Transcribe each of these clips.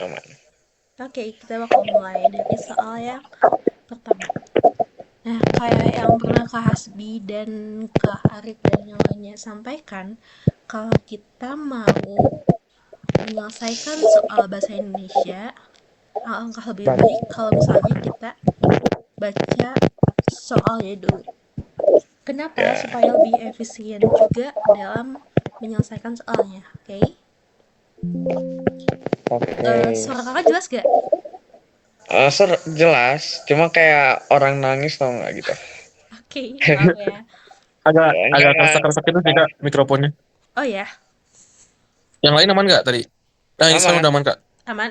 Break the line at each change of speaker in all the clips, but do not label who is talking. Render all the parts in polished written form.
Aman.
Oke, kita bakal mulai dari soal yang pertama. Nah, kayak yang pernah Kak Hasbi dan Kak Arif dan yang lainnya sampaikan, kalau kita mau menyelesaikan soal bahasa Indonesia, alangkah lebih baik kalau misalnya kita baca soalnya dulu. Kenapa?
Ya.
Supaya lebih efisien juga dalam menyelesaikan soalnya, oke? Okay?
Oke.
Suara kakak jelas gak?
Jelas, cuma kayak orang nangis tau nggak gitu.
Oke, okay, maaf ya.
Agak
Ya,
agak
enggak.
keresak-keresak itu sih Kak mikrofonnya.
Oh ya,
Yang lain aman nggak tadi? Nah, ini sekarang
Aman,
udah aman Kak.
aman?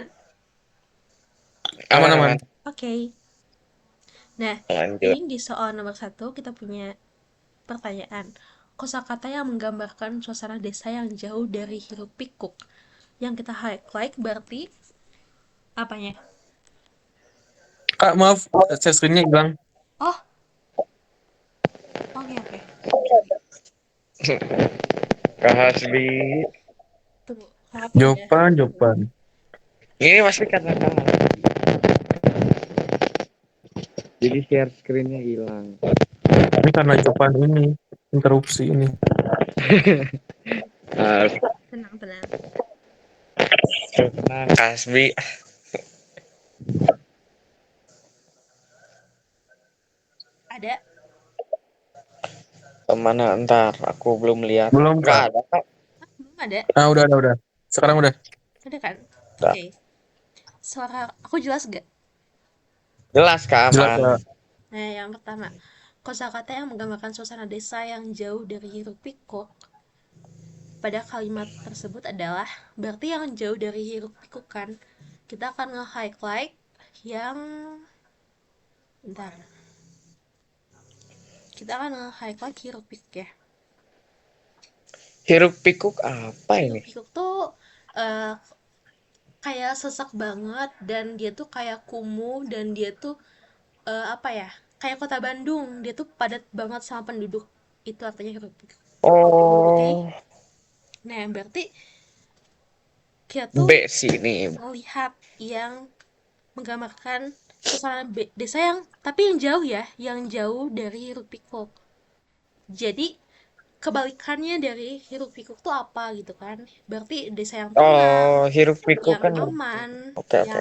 Aman
aman,
aman.
aman.
Oke. Okay. Nah,
Lanjut.
ini di soal nomor satu kita punya pertanyaan. Kosakata yang menggambarkan suasana desa yang jauh dari hiruk pikuk. Yang kita highlight berarti apanya?
Kak maaf, share screen-nya hilang.
Oh, oke oke.
Kak Hasbi.
Tunggu, harap pindah.
Jawaban jawaban.
Ini pasti karena kamu. Jadi share screen-nya hilang.
Ini karena jawaban ini interupsi ini.
Nah,
Tenang tenang.
Kak Hasbi.
Ada?
Kemana ntar? Aku belum lihat.
Belum
Nggak
Kak.
ada, Kak.
Ah, belum ada.
Ah udah. Sekarang udah.
Ada kan? Oke.
Udah.
Okay. Suara aku jelas gak?
Jelas, Kak,
Jelas
aman.
Kak.
Nah, yang pertama. Kosakata yang menggambarkan suasana desa yang jauh dari hiruk pikuk pada kalimat tersebut adalah berarti yang jauh dari hiruk pikuk kan. Kita akan nge-highlight yang bentar. Kita akan nge-highlight hiruk pikuk ya.
Hiruk pikuk apa
Hiruk
ini?
pikuk tuh eh, kayak sesak banget dan dia tuh kayak kumuh dan dia tuh apa ya? Kayak kota Bandung, dia tuh padat banget sama penduduk. Itu artinya hiruk pikuk. Oke? Okay?
Oh,
Nah, berarti kita tuh
B sini.
melihat yang menggambarkan suasana desa yang tapi yang jauh ya, yang jauh dari hiruk pikuk. Jadi kebalikannya dari hiruk pikuk tuh apa gitu kan? Berarti desa yang tenang,
Oh, hiruk pikuk
yang
kan.
aman,
Oke, oke.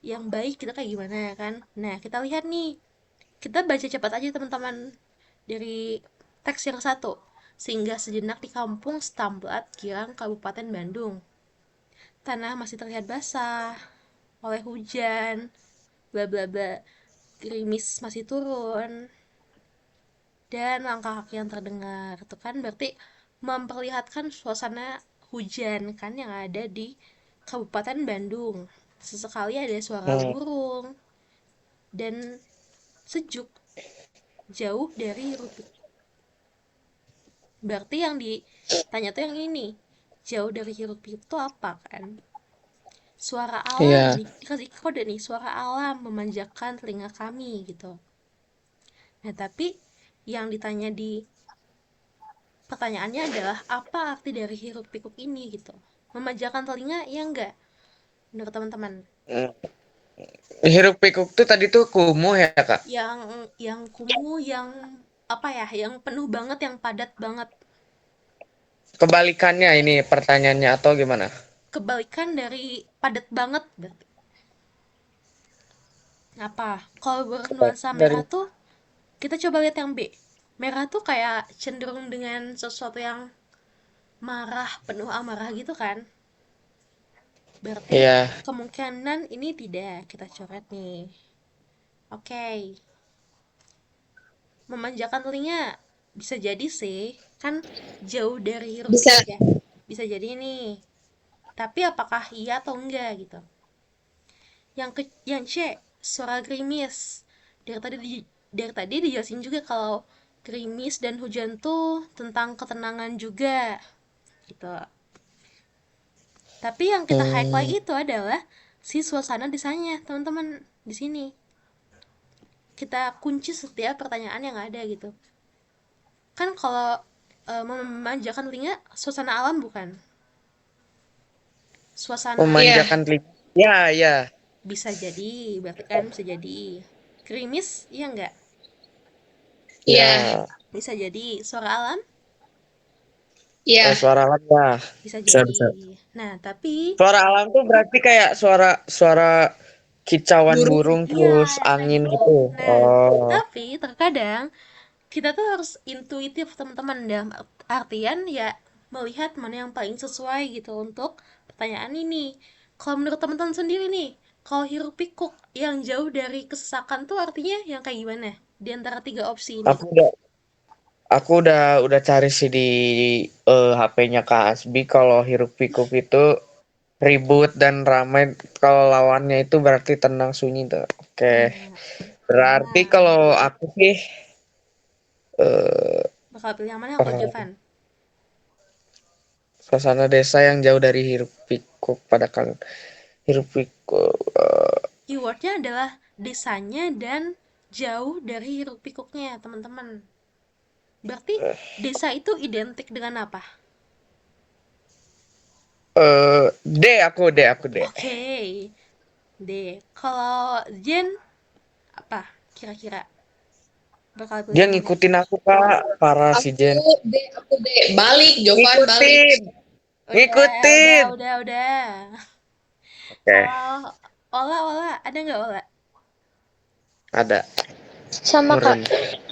yang baik kita kayak gimana ya kan? Nah, kita lihat nih. Kita baca cepat aja teman-teman dari teks yang satu. Sehingga sejenak di kampung Stamblat, Girang, Kabupaten Bandung. Tanah masih terlihat basah oleh hujan, bla bla bla. Gerimis masih turun dan langkah kaki yang terdengar. Itu kan berarti memperlihatkan suasana hujan kan yang ada di Kabupaten Bandung. Sesekali ada suara
Hmm.
burung dan sejuk jauh dari rupik. Berarti yang ditanya tuh yang ini. Jauh dari hiruk pikuk tuh apa kan? Suara alam
Iya.
nih, dikasih kode nih, suara alam memanjakan telinga kami gitu. Nah, tapi yang ditanya di pertanyaannya adalah apa arti dari hiruk pikuk ini gitu. Memanjakan telinga ya enggak? Menurut teman-teman.
Hmm. Hiruk pikuk tuh tadi tuh kumuh ya, Kak?
Yang kumuh, yang apa ya, yang penuh banget, yang padat banget.
Kebalikannya ini pertanyaannya atau gimana?
Kebalikan dari padat banget berarti. Apa? Kalau bernuansa
Kebalikan dari.
merah tuh kita coba lihat yang B. Merah tuh kayak cenderung dengan sesuatu yang marah, penuh amarah gitu kan. Berarti
Iya.
kemungkinan ini tidak kita coret nih. Oke, okay. Memanjakan telinga bisa jadi sih, kan jauh dari hiruk
Bisa.
pikuk ya. Bisa jadi nih. Tapi apakah iya atau enggak gitu. Yang C, suara gerimis. Dari tadi dijelasin juga kalau gerimis dan hujan tuh tentang ketenangan juga gitu. Tapi yang kita highlight
Hmm.
itu adalah si suasana desanya, teman-teman di sini. Kita kunci setiap pertanyaan yang ada gitu. Kan kalau memanjakan telinga suasana alam bukan? Suasana
Iya.
Memanjakan telinga. Ya, ya.
bisa jadi, berarti kan bisa jadi. Gerimis, iya nggak?
Iya.
Ya.
Bisa jadi. Suara alam,
Iya.
Suara alam ya.
bisa
Bisa,
jadi.
bisa.
Nah, tapi
Suara alam tuh berarti kayak suara suara kicauan
Burung.
burung
iya,
terus
yang kayak
angin
gitu.
gitu.
Nah,
Oh.
tapi terkadang kita tuh harus intuitif teman-teman, dalam artian ya melihat mana yang paling sesuai gitu untuk pertanyaan ini. Kalau menurut teman-teman sendiri nih, kalau hiruk pikuk yang jauh dari kesesakan tuh artinya yang kayak gimana di antara tiga opsi ini?
Aku udah cari sih di HP-nya Kak Asbi kalau hiruk pikuk itu ribut dan ramai, kalau lawannya itu berarti tenang sunyi tuh. Oke.
Nah,
Berarti
nah,
kalau aku sih eh
bakal pilih yang mana kalau
eh,
Jovan?
suasana desa yang jauh dari hiruk pikuk pada kan hiruk pikuk.
Keywordnya adalah desanya dan jauh dari hiruk pikuknya, teman-teman. Berarti desa itu identik dengan apa?
D aku D.
Oke, D. Kalau Jen, apa kira-kira? Bakal pilih
Dia
yang mana?
ngikutin aku Kak, parah si
Aku
Jen.
D, aku D. Balik, Jovan balik.
Ngikutin,
Udah,
ngikutin.
udah.
Oke,
Kalau Ola, ada nggak Ola?
ada
Sama Kak.
nurun.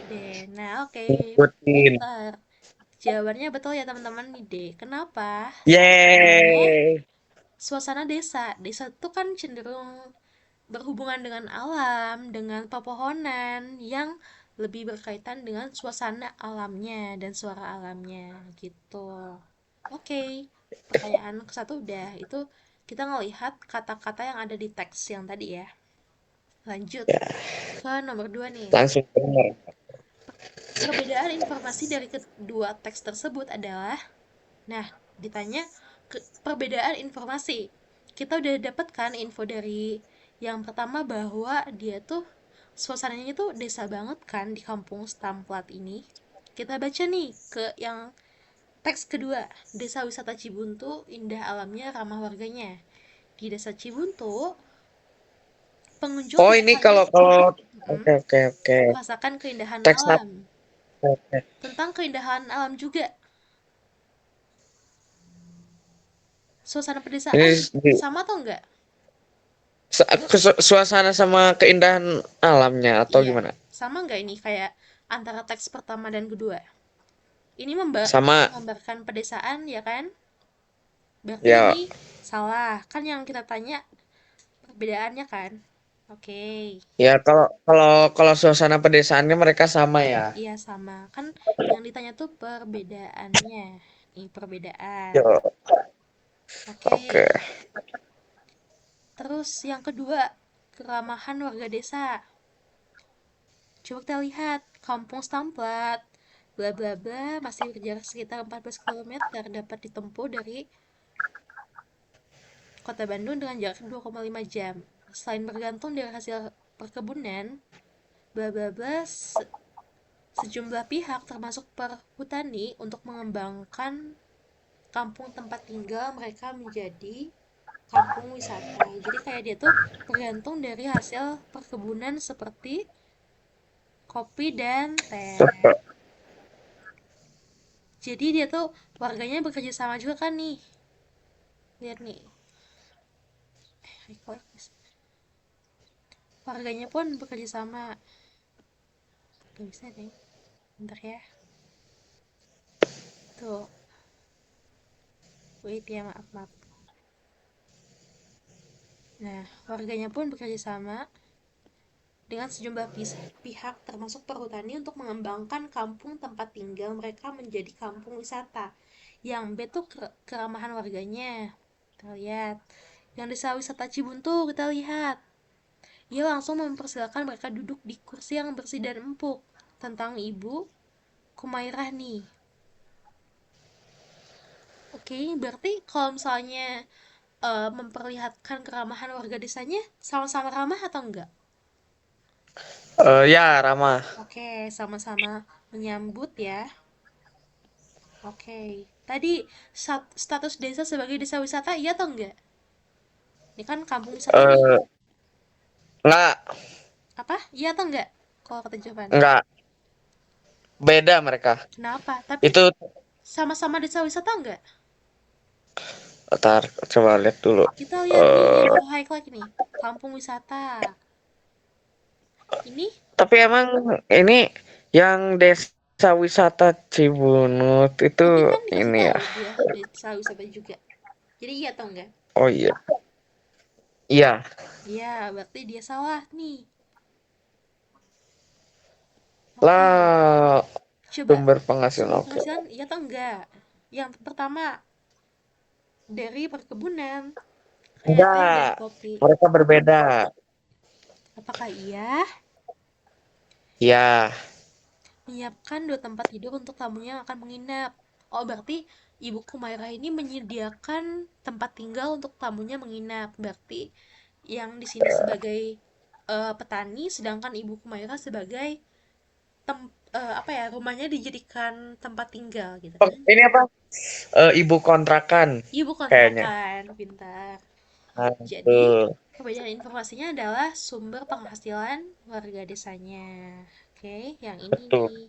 D. Nah, oke.
Ngikutin.
Pintar. Jawabannya betul ya teman-teman nih D. Kenapa? Karena
Yeay.
suasana desa. Desa itu kan cenderung berhubungan dengan alam, dengan pepohonan yang lebih berkaitan dengan suasana alamnya dan suara alamnya gitu. Oke, pertanyaan ke satu udah. Itu kita ngelihat kata-kata yang ada di teks yang tadi ya. Lanjut ke nomor 2 nih.
Langsung bener.
Perbedaan informasi dari kedua teks tersebut adalah, nah, ditanya perbedaan informasi. Kita udah dapat kan info dari yang pertama bahwa dia tuh suasananya tuh desa banget kan di kampung Stamplat ini. Kita baca nih ke yang teks kedua. Desa wisata Cibuntu, indah alamnya, ramah warganya. Di desa Cibuntu, pengunjung
Oh
tidak
ini
hanya
kalau
mm,
oke.
merasakan keindahan
Teks
alam,
oke.
tentang keindahan alam juga. Suasana
Ini
pedesaan
di,
sama atau enggak?
suasana sama keindahan alamnya atau
Iya,
gimana?
sama enggak ini kayak antara teks pertama dan kedua? Ini
Sama
menggambarkan pedesaan ya kan? Berarti
ya.
ini salah. Kan yang kita tanya perbedaannya kan? Oke.
Ya kalau kalau kalau suasana pedesaannya mereka sama ya.
Iya sama. Kan yang ditanya tuh perbedaannya. Ini perbedaan.
Yo,
Oke.
oke.
Terus yang kedua, keramahan warga desa. Coba kita lihat, kampung Stamplat, bla bla bla, masih berjarak sekitar 14 km dapat ditempuh dari kota Bandung dengan jarak 2,5 jam. Selain bergantung dari hasil perkebunan, bla bla bla, sejumlah pihak termasuk perhutani untuk mengembangkan kampung tempat tinggal mereka menjadi kampung wisata. Jadi kayak dia tuh bergantung dari hasil perkebunan seperti kopi dan teh. Jadi dia tuh warganya bekerja sama juga kan nih. Lihat nih. Warganya pun bekerja sama. Gak bisa deh. Bentar ya. Tuh. Wait ya, maaf. Nah, warganya pun bekerja sama dengan sejumlah pihak termasuk perhutani untuk mengembangkan kampung tempat tinggal mereka menjadi kampung wisata. Yang B tuh keramahan warganya. Kita lihat. Yang desa wisata Cibuntu kita lihat. Ia langsung mempersilahkan mereka duduk di kursi yang bersih dan empuk. Tentang Ibu Kumairah nih. Oke, berarti kalau misalnya memperlihatkan keramahan warga desanya, sama-sama ramah atau enggak?
Ya ramah.
Oke, sama-sama menyambut ya. Oke, tadi status desa sebagai desa wisata iya atau enggak? Ini kan kampung wisata nih.
Eh, enggak,
Apa? Iya atau enggak? Kalau kata jawaban.
enggak. Beda mereka.
Kenapa? Tapi
Itu
sama-sama desa wisata enggak?
ntar coba lihat dulu.
Kita lihat nih yang aku highlight nih. Kampung wisata. Ini
Tapi emang ini yang desa wisata Cibunut itu
tapi kan dikasih
ini
tahu
ya.
dia desa wisata juga. Jadi iya atau enggak?
Oh iya. Iya.
Iya, berarti dia salah nih. Oke,
Lah,
coba
sumber penghasilan
sumber
oke.
penghasilan iya atau enggak? Yang pertama dari perkebunan, kayak teh dan
Enggak.
kopi.
Mereka berbeda.
Apakah iya?
Ya.
Menyiapkan 2 tempat tidur untuk tamunya yang akan menginap. Oh, berarti Ibu Kumairah ini menyediakan tempat tinggal untuk tamunya menginap. Berarti yang di sini sebagai petani, sedangkan Ibu Kumairah sebagai apa ya, rumahnya dijadikan tempat tinggal gitu kan.
Ini apa? Ibu kontrakan
Ibu
kayaknya.
kontrakan, pintar.
Nah,
Jadi,
betul.
perbedaan informasinya adalah sumber penghasilan warga desanya. Oke, yang ini
Betul.
nih.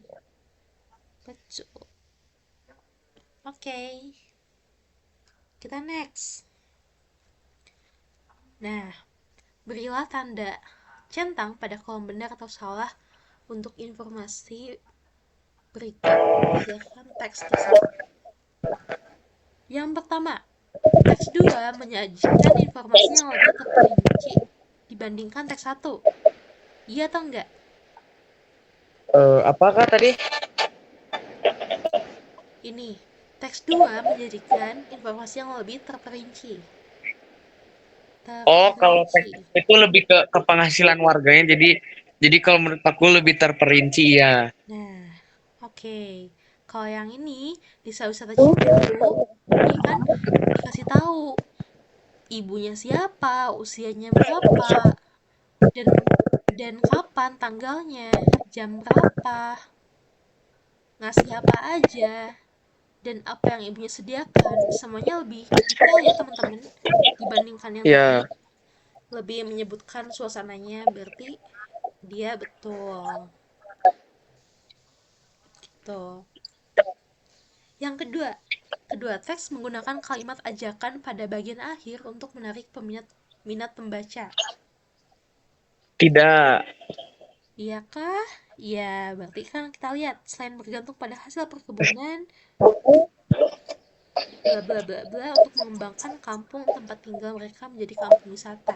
Betul. Oke, kita next. Nah, berilah tanda centang pada kolom benar atau salah untuk informasi berikut berdasarkan teks tersebut. Yang pertama, teks 2 menyajikan informasi yang lebih terperinci dibandingkan teks 1. Iya atau enggak?
Apakah tadi?
Ini, teks 2 menjadikan informasi yang lebih terperinci.
Oh, kalau teks
Terperinci.
itu lebih ke penghasilan warganya. Jadi kalau menurut aku lebih terperinci ya.
Nah, oke. Kalau yang ini, desa wisata Cibulu, ini kan dikasih tahu ibunya siapa, usianya berapa, dan kapan tanggalnya, jam berapa, ngasih apa aja, dan apa yang ibunya sediakan. Semuanya lebih detail ya teman-teman dibandingkan yang tadi.
Ya.
Lebih menyebutkan suasananya, berarti dia betul. Gitu. Yang kedua, kedua teks menggunakan kalimat ajakan pada bagian akhir untuk menarik minat pembaca.
Tidak.
Iyakah? Ya, berarti kan kita lihat selain bergantung pada hasil perkebunan, bla bla bla bla untuk mengembangkan kampung tempat tinggal mereka menjadi kampung wisata.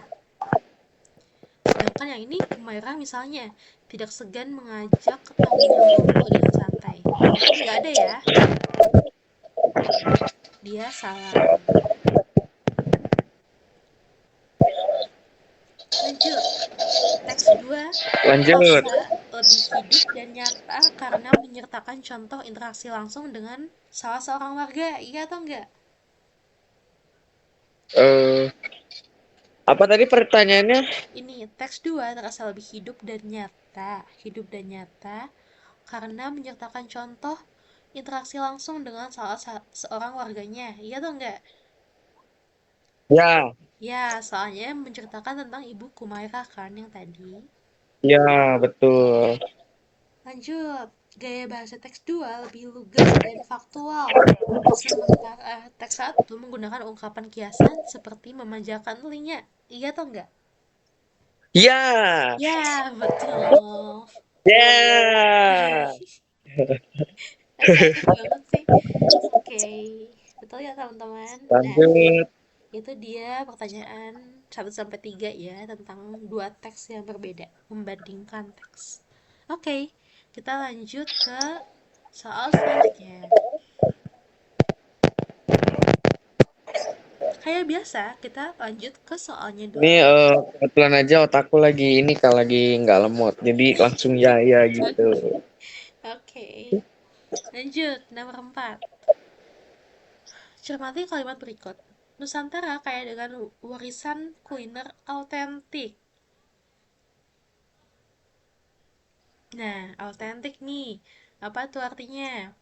Sedangkan yang ini, Humairah misalnya, tidak segan mengajak tamunya ngobrol dengan santai. Berarti nggak ada ya, dia salah. Lanjut, teks 2
Lanjut.
terasa lebih hidup dan nyata karena menyertakan contoh interaksi langsung dengan salah seorang warga, iya atau enggak?
Eh, apa tadi pertanyaannya?
Ini, teks 2 terasa lebih hidup dan nyata karena menyertakan contoh interaksi langsung dengan seorang warganya, iya atau enggak?
Ya.
Ya, soalnya menceritakan tentang Ibu Kumairah kan yang tadi.
Ya, betul.
Lanjut, gaya bahasa teks 2 lebih lugas dan faktual. Sementara teks 1 menggunakan ungkapan kiasan seperti memanjakan telinga. Iya atau enggak?
Ya.
Ya, betul.
Ya.
Efektif banget sih. Oke, betul ya teman-teman. Nah,
Lanjut.
itu dia pertanyaan 1 sampai 3 ya tentang dua teks yang berbeda, membandingkan teks. Oke, kita lanjut ke soal selanjutnya. Kayak biasa, kita lanjut ke soalnya dulu.
Ini kebetulan aja otakku lagi ini kalau lagi nggak lemot. Jadi langsung ya gitu.
Oke, lanjut. Nomor 4. Cermati kalimat berikut. Nusantara kaya dengan warisan kuliner autentik. Nah, autentik nih. Apa tuh artinya?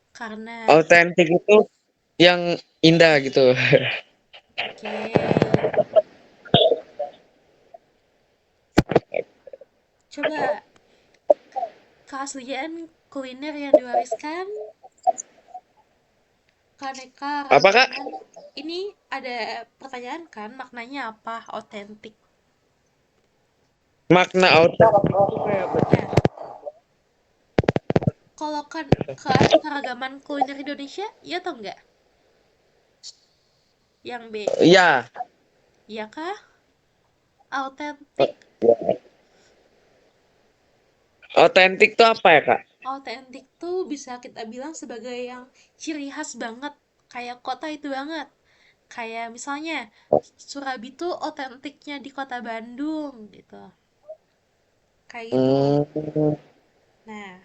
Karena,
Autentik itu yang indah gitu.
oke, Coba, keaslian kuliner yang diwariskan,
Apa, Kak?
keanekaragaman. Ini ada pertanyaan kan, maknanya apa? Otentik.
Makna autentik itu kayak apa?
Nah, kalau kan keanekaragaman kuliner Indonesia, ya atau enggak? Yang B,
Iya.
ya kah? Autentik.
Otentik tuh apa ya, Kak?
Autentik tuh bisa kita bilang sebagai yang ciri khas banget, kayak kota itu banget. Kayak misalnya Surabi tuh otentiknya di kota Bandung gitu. Kayak gitu.
Hmm.
Nah,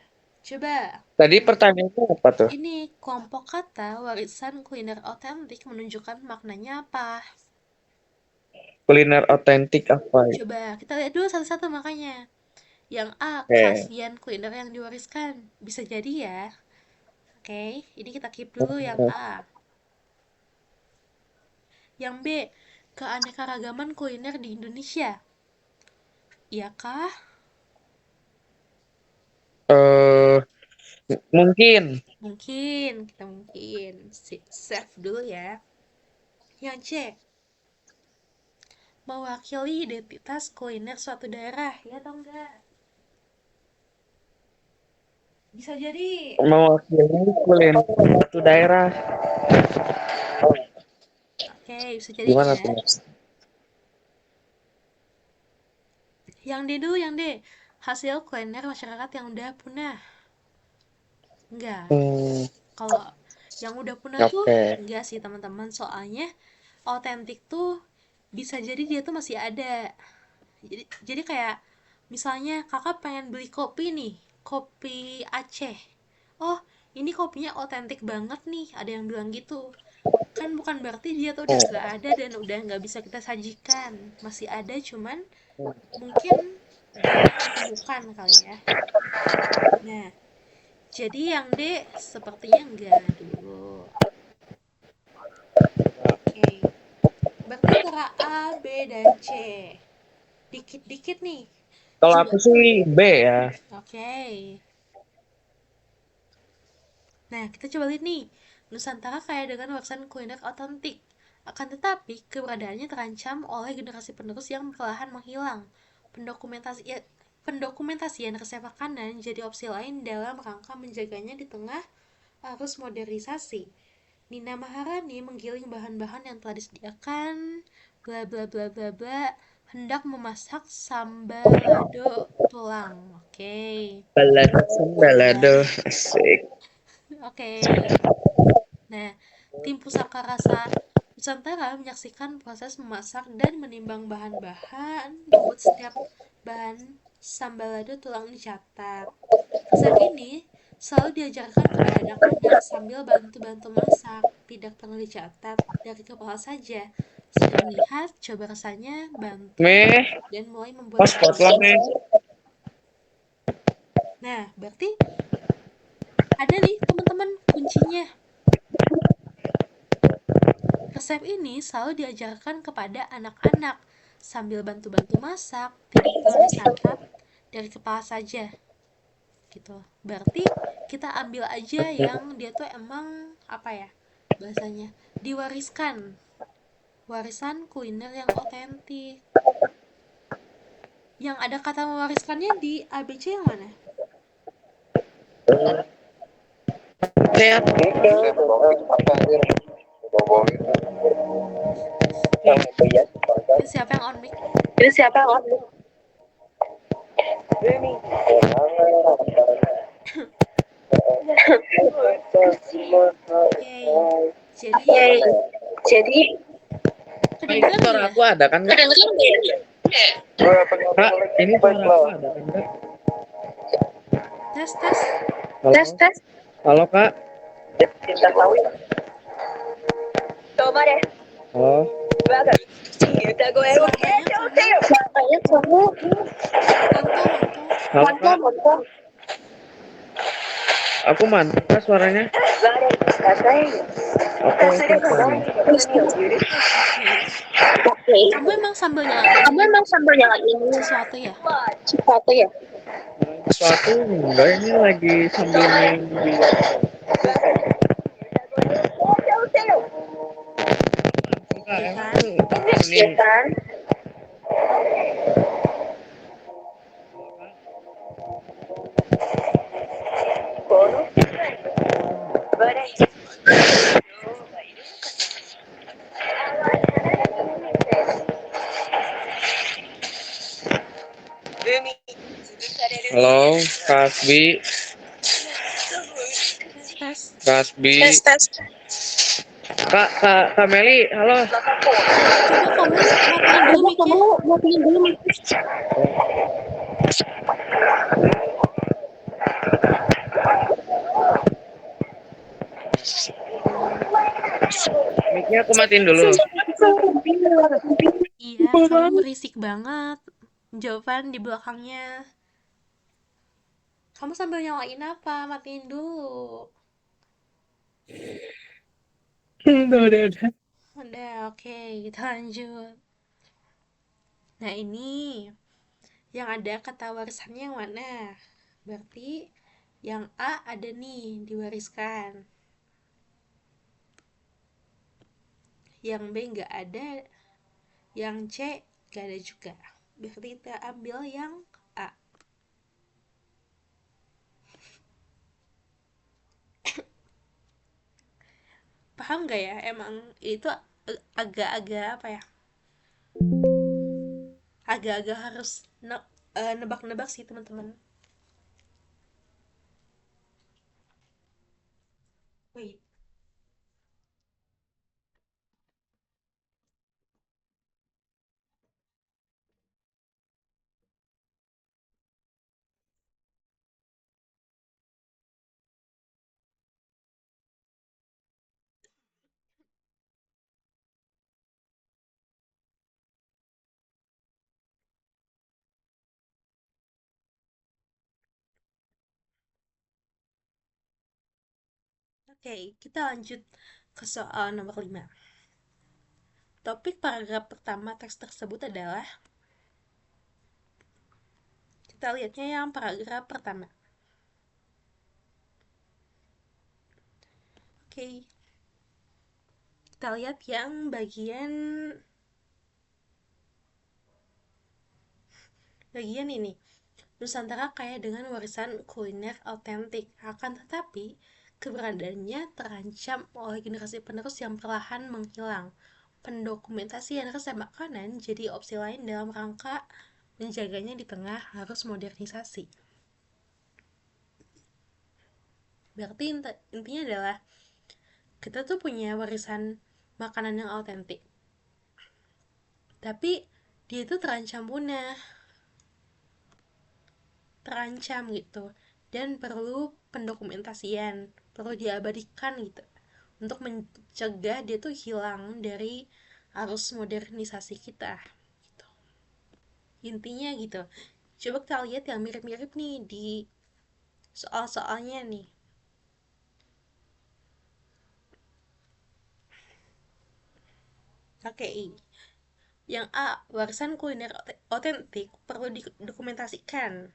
coba
Tadi pertanyaannya apa tuh?
ini kelompok kata warisan kuliner otentik menunjukkan maknanya apa?
Kuliner otentik apa ya?
Coba kita lihat dulu satu-satu makanya. Yang A,
Oke.
keaslian kuliner yang diwariskan. Bisa jadi ya. Oke, ini kita keep dulu yang A. Yang B, keanekaragaman kuliner di Indonesia. Iya kah?
Eh, mungkin.
Kita mungkin save dulu ya. Yang C, mewakili identitas kuliner suatu daerah, ya atau enggak? Bisa jadi.
Mewakili kuliner suatu daerah.
Oke, bisa jadi
Gimana
ya.
tuh, Mas?
Yang D dulu, yang D. Hasil kuliner masyarakat yang udah punah. Enggak.
Hmm,
Kalau yang udah punah tuh
oke.
enggak sih teman-teman. Soalnya otentik tuh bisa jadi dia tuh masih ada. Jadi kayak misalnya kakak pengen beli kopi nih, kopi Aceh. Oh, ini kopinya otentik banget nih, ada yang bilang gitu. Kan bukan berarti dia tuh udah nggak ada dan udah nggak bisa kita sajikan. Masih ada, cuman mungkin jarang ditemukan kali ya. Nah, jadi yang D sepertinya enggak dulu. Oke, berarti antara A, B, dan C. Dikit-dikit nih.
Kalau
Coba.
aku sih B ya.
Oke. Nah, kita coba lihat nih. Nusantara kaya dengan warisan kuliner otentik. Akan tetapi, keberadaannya terancam oleh generasi penerus yang perlahan menghilang. Pendokumentasian resep makanan jadi opsi lain dalam rangka menjaganya di tengah arus modernisasi. Nina Maharani menggiling bahan-bahan yang telah disediakan, bla bla bla bla bla, hendak memasak sambal lado tulang. Oke.
Balado, balado, asik.
Oke. Nah, tim Pusaka Rasa Nusantara menyaksikan proses memasak dan menimbang bahan-bahan, membuat setiap bahan sambal lado tulang dicatat. Resep ini selalu diajarkan kepada anak-anak sambil bantu-bantu masak, tidak perlu dicatat dari kepala saja. Sudah melihat, coba rasanya, bantu,
Meh,
dan mulai membuat
pas potlang
sendiri.
nih.
Nah, berarti ada nih teman-teman kuncinya. Resep ini selalu diajarkan kepada anak-anak sambil bantu-bantu masak, tidak perlu dicatat dari kepala saja. Gitu. Berarti kita ambil aja yang dia tuh emang apa ya? Bahasanya diwariskan. Warisan kuliner yang otentik. Yang ada kata mewariskannya di ABC yang mana?
Kayak
Itu siapa yang on mic?
ini siapa yang on?
Oke. Jadi
Jadi,
kedengeran
suara
ya?
aku ada kan, Kak? Kak, ini suara aku ada kan, Kak?
Tes tes.
Halo? Halo, Kak? Halo?
Suaranya kamu mantap.
Halo, Kak? Aku mantap, Kak, suaranya. Oke, oke, oke.
Oke. Kamu emang sambil nyalain sesuatu ya?
Sesuatu enggak, ini lagi sambil main di enggak,
Ya
emang
kan?
ini halo Kasbi,
Tes.
Kasbi, Kak Meli, halo.
Coba kamu matiin dulu mic-nya.
Mic-nya aku matiin dulu.
Iya, kamu berisik banget. Jawaban di belakangnya. Kamu sambil nyalain apa? Matiin dulu.
Udah.
Udah, oke, kita lanjut. Nah, ini yang ada kata warisannya yang mana? Berarti yang A ada nih, diwariskan. Yang B nggak ada, yang C nggak ada juga. Berarti kita ambil yang A. Paham nggak ya? Emang itu agak-agak apa ya? Agak-agak harus nebak-nebak sih teman-teman. Wait. Oke, kita lanjut ke soal nomor 5. Topik paragraf pertama teks tersebut adalah, kita lihatnya yang paragraf pertama. Oke, kita lihat yang bagian ini. Nusantara kaya dengan warisan kuliner autentik, akan tetapi keberadaannya terancam oleh generasi penerus yang perlahan menghilang. Pendokumentasian resep makanan jadi opsi lain dalam rangka menjaganya di tengah arus modernisasi. Berarti intinya adalah kita tuh punya warisan makanan yang autentik, tapi dia itu terancam punah, terancam gitu, dan perlu pendokumentasian, perlu diabadikan gitu untuk mencegah dia tuh hilang dari arus modernisasi kita gitu. Intinya gitu. Coba kita lihat yang mirip-mirip nih di soal-soalnya nih. Oke, yang A, warisan kuliner otentik perlu didokumentasikan.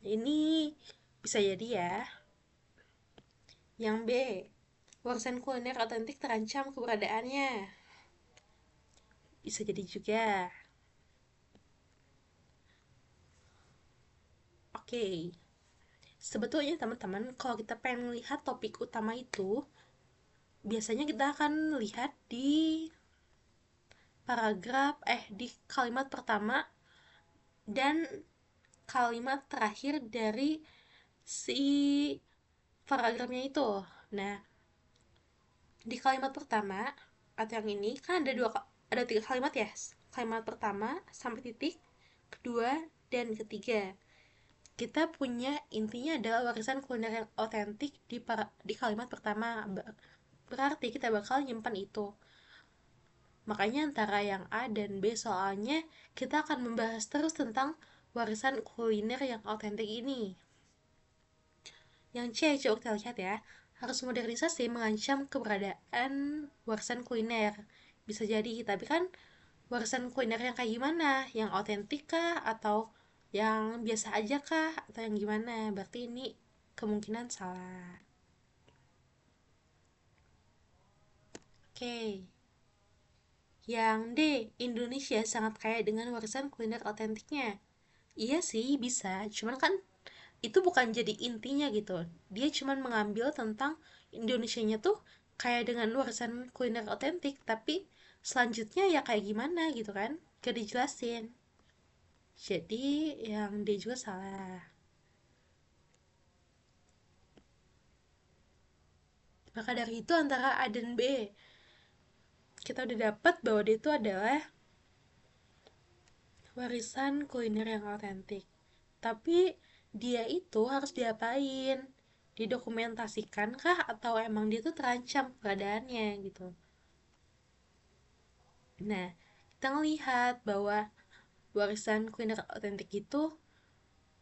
Ini bisa jadi ya. Yang B, warisan kuliner otentik terancam keberadaannya. Bisa jadi juga. Oke, sebetulnya teman-teman, kalau kita pengen lihat topik utama itu, biasanya kita akan lihat di di kalimat pertama dan kalimat terakhir dari si paragrafnya itu. Nah, di kalimat pertama atau yang ini kan ada 3 kalimat ya. Kalimat pertama sampai titik, kedua dan ketiga. Kita punya intinya adalah warisan kuliner yang otentik di kalimat pertama. Berarti kita bakal nyimpan itu. Makanya antara yang A dan B soalnya kita akan membahas terus tentang warisan kuliner yang otentik ini. Yang C, coba kita lihat ya. Harus modernisasi mengancam keberadaan warisan kuliner. Bisa jadi, tapi kan warisan kuliner yang kayak gimana? Yang otentik kah? Atau yang biasa aja kah? Atau yang gimana? Berarti ini kemungkinan salah. Oke. Yang D, Indonesia sangat kaya dengan warisan kuliner otentiknya. Iya sih, bisa. Cuman kan itu bukan jadi intinya gitu. Dia cuman mengambil tentang Indonesianya tuh kayak dengan warisan kuliner otentik, tapi selanjutnya ya kayak gimana gitu kan? Gak dijelasin. Jadi yang D juga salah. Maka dari itu antara A dan B, kita udah dapat bahwa dia itu adalah warisan kuliner yang otentik. Tapi dia itu harus diapain? Didokumentasikan kah atau emang dia tuh terancam keberadaannya gitu. Nah, kita ngelihat bahwa warisan kuliner otentik itu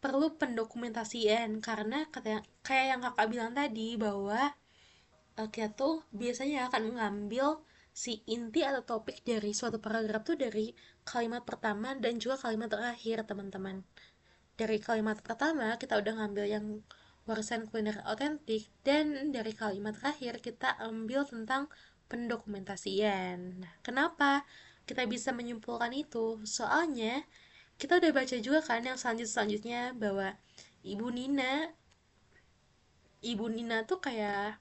perlu pendokumentasian karena kayak yang kakak bilang tadi bahwa kita tuh biasanya akan mengambil si inti atau topik dari suatu paragraf tuh dari kalimat pertama dan juga kalimat terakhir, teman-teman. Dari kalimat pertama kita udah ngambil yang warisan kuliner otentik, dan dari kalimat terakhir kita ambil tentang pendokumentasian. Nah, kenapa kita bisa menyimpulkan itu? Soalnya kita udah baca juga kan yang selanjutnya bahwa Ibu Nina Ibu Nina tuh kayak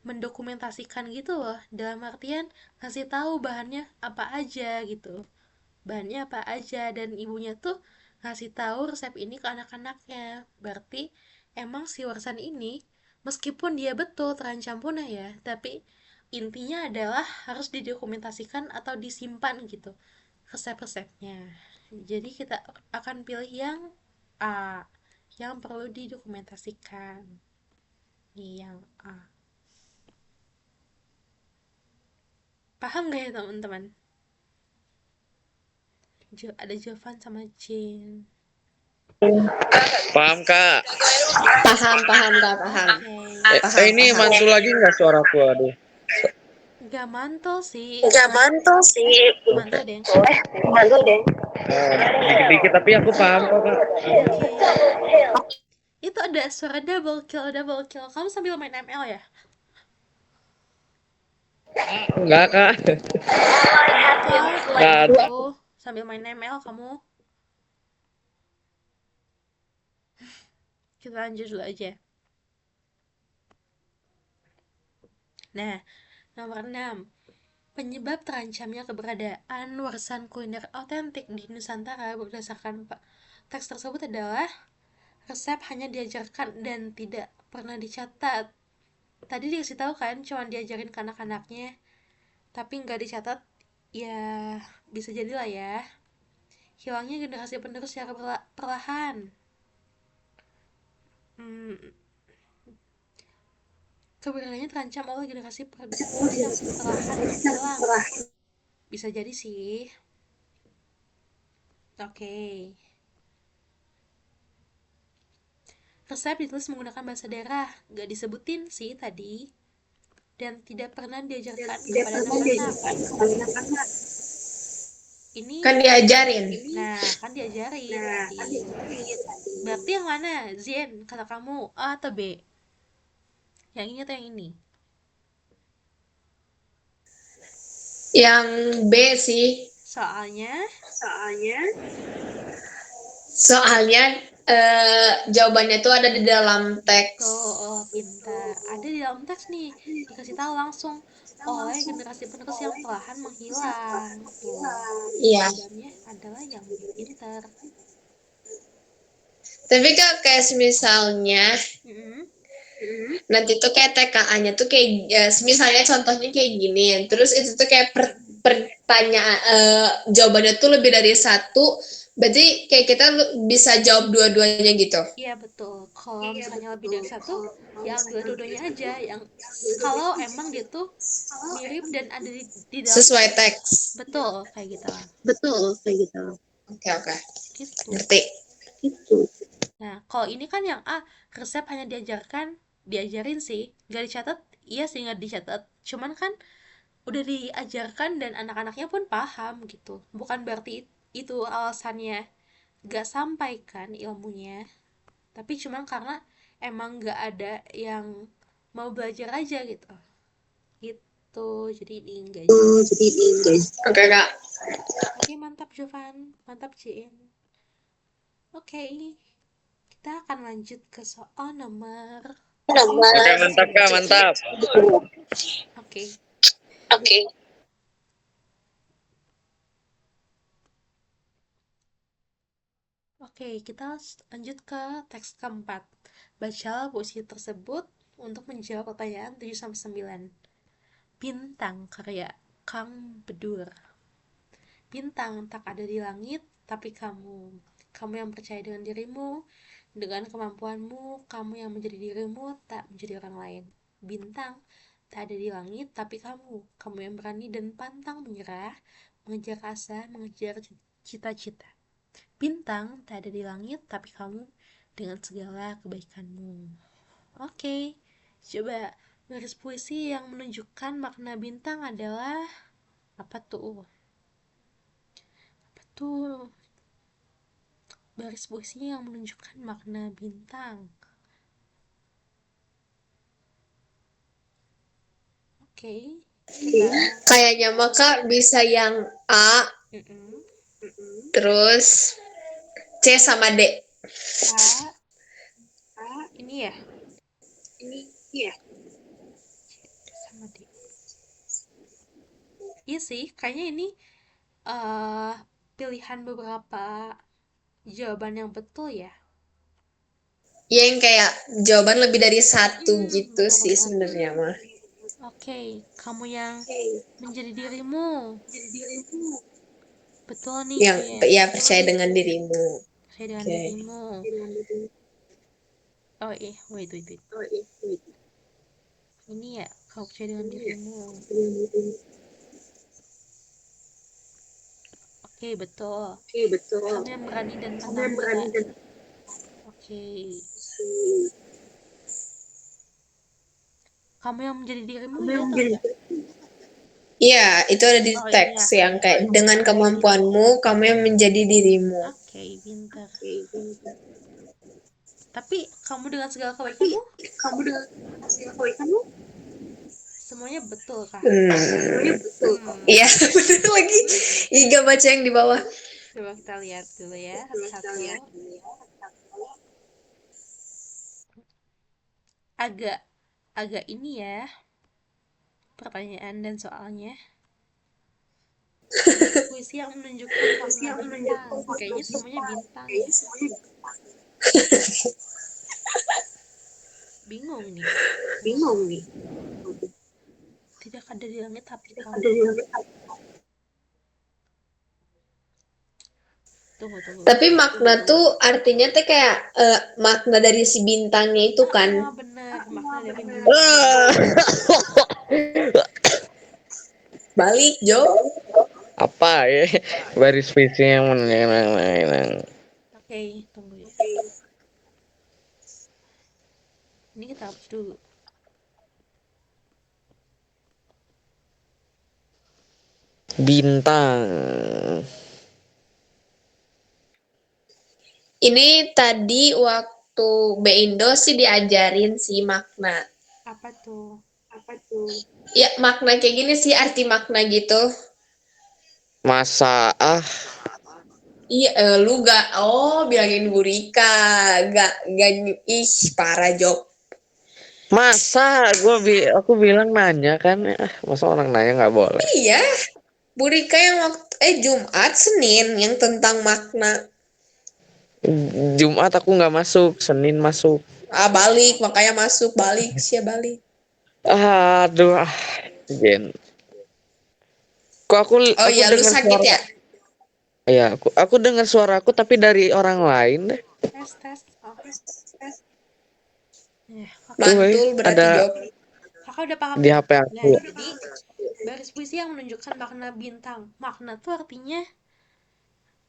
mendokumentasikan gitu loh, dalam artian ngasih tahu bahannya apa aja gitu, bahannya apa aja, dan ibunya tuh ngasih tahu resep ini ke anak-anaknya. Berarti emang si warisan ini meskipun dia betul terancam punah ya, tapi intinya adalah harus didokumentasikan atau disimpan gitu resep-resepnya. Jadi kita akan pilih yang A, yang perlu didokumentasikan. Nih yang A. Paham gak ya teman-teman? Ada Jovan sama Jane.
Paham kak?
Paham, paham, Kak, paham.
Oke.
Paham,
Ini
paham.
mantul lagi nggak suaraku? Aduh.
Gak mantul sih. Mantul deh.
Dikit-dikit tapi aku paham kok kak.
Oke. Itu ada suara double kill, double kill. Kamu sambil main ML ya?
Enggak kak.
Kak,
Nggak.
itu sambil main ML kamu. Kita lanjut dulu aja. Nah, nomor 6. Penyebab terancamnya keberadaan warisan kuliner otentik di Nusantara berdasarkan teks tersebut adalah resep hanya diajarkan dan tidak pernah dicatat. Tadi dikasih tahu kan, cuma diajarin ke anak-anaknya, tapi nggak dicatat. Ya, bisa jadilah ya. Hilangnya generasi penerus secara perlahan. Keberadaannya terancam oleh generasi penerus yang perlahan hilang. Bisa jadi sih. Oke. Resep ditulis menggunakan bahasa daerah, gak disebutin sih tadi, dan tidak pernah diajarkan kepada anak-anak. Ini
Kan diajarin.
Nah, kan diajarin tadi. Berarti yang mana, Zen? Kata kamu A atau B? Yang ini atau yang ini?
Yang B sih.
Soalnya
jawabannya tuh ada di dalam teks.
pintar. Ada di dalam teks nih, dikasih tahu langsung oleh generasi penerus yang perlahan menghilang. Tuh,
Iya.
jawabannya adalah yang B, pintar.
Tapi Kak, kayak misalnya nanti tuh kayak TKA-nya tuh kayak misalnya contohnya kayak gini, terus itu tuh kayak pertanyaan jawabannya tuh lebih dari satu, berarti kayak kita bisa jawab dua-duanya gitu.
Iya betul. Kalau misalnya lebih dari satu, ya ambil dua-duanya aja. Yang kalau emang dia tuh mirip dan ada di dalam
Sesuai teks.
Betul, kayak gitu.
Oke, oke.
Gitu.
Ngerti.
Nah, kalau ini kan yang A, resep hanya diajarin sih, nggak dicatat. Iya sih nggak dicatat. Cuman kan udah diajarkan dan anak-anaknya pun paham gitu. Bukan berarti itu alasannya gak sampaikan ilmunya, tapi cuma karena emang gak ada yang mau belajar aja gitu. Gitu, jadi ini enggak juga.
Oke, Kak.
Oke, mantap Jovan, mantap Jin. Oke, kita akan lanjut ke soal nomor
Oke, mantap Kak, mantap.
Oke. Oke, kita lanjut ke teks keempat. Baca puisi tersebut untuk menjawab pertanyaan 7-9. Bintang karya Kang Bedur. Bintang tak ada di langit, tapi kamu. Kamu yang percaya dengan dirimu, dengan kemampuanmu, kamu yang menjadi dirimu, tak menjadi orang lain. Bintang tak ada di langit, tapi kamu. Kamu yang berani dan pantang menyerah, mengejar asa, mengejar cita-cita. Bintang tak ada di langit, tapi kamu dengan segala kebaikanmu. Oke, coba garis puisi yang menunjukkan makna bintang adalah apa tuh? Apa tuh? Garis puisi yang menunjukkan makna bintang. Oke, kita
Kayaknya maka bisa yang A,
mm-mm.
terus C sama D.
A ini ya sama D. Iya sih, kayaknya ini eh pilihan beberapa jawaban yang betul ya.
Ya, yang kayak jawaban lebih dari satu gitu
Betul
sih
banget.
sebenarnya mah.
Oke, kamu yang menjadi dirimu. Betul nih,
Yang
Jin.
ya percaya dengan dirimu.
Percaya dengan
Oke.
dirimu. Oh wait. Ini ya, kau percaya dengan dirimu. Oke, betul. Kamu yang berani dan pantang menyerah. Oke. Kamu yang menjadi dirimu itu enggak?
Iya, itu ada di
Oh
teks
iya.
yang kayak dengan kemampuanmu kamu yang menjadi dirimu.
Oke, pintar. Tapi kamu dengan segala kebaikanmu, semuanya betul kah?
Iya, betul lagi. Iga baca yang di bawah.
Coba kita lihat dulu ya, satu-satu. Agak agak ini ya, pertanyaan dan soalnya. Garis puisi yang menunjukkan makna bintang. Kayaknya semuanya bintang ya. Bingung nih. Tidak ada di langit tapi kamu. Tunggu.
Tapi makna tuh artinya tuh kayak makna dari si bintangnya itu kan.
Bener, makna dari bintang.
Balik, Jo.
Apa ya? Baris puisi yang menang.
Oke, tunggu ya. Ini kita hapus dulu.
Bintang.
Ini tadi waktu Indo sih diajarin sih makna.
Apa tuh?
Ya, makna kayak gini sih, arti makna gitu.
Masa
Iya, lu gak, bilangin Bu Rika. Gak, ih, parah, Jo.
masa aku bilang nanya kan, masa orang nanya nggak boleh.
Iya, Bu Rika yang waktu, Jumat, Senin, yang tentang makna.
Jumat aku nggak masuk, Senin masuk.
Balik, makanya masuk, balik, balik.
Aduh, Jen. Kok aku
Oh iya, lu
dengar
sakit
suara.
ya?
Ya, aku dengar suaraku tapi dari orang lain deh.
Tes. Oh. Oke.
Mantul berarti,
ada
Jo.
Kakak udah paham
di
nih.
HP aku.
Nah, jadi baris puisi yang menunjukkan makna bintang. Makna tuh artinya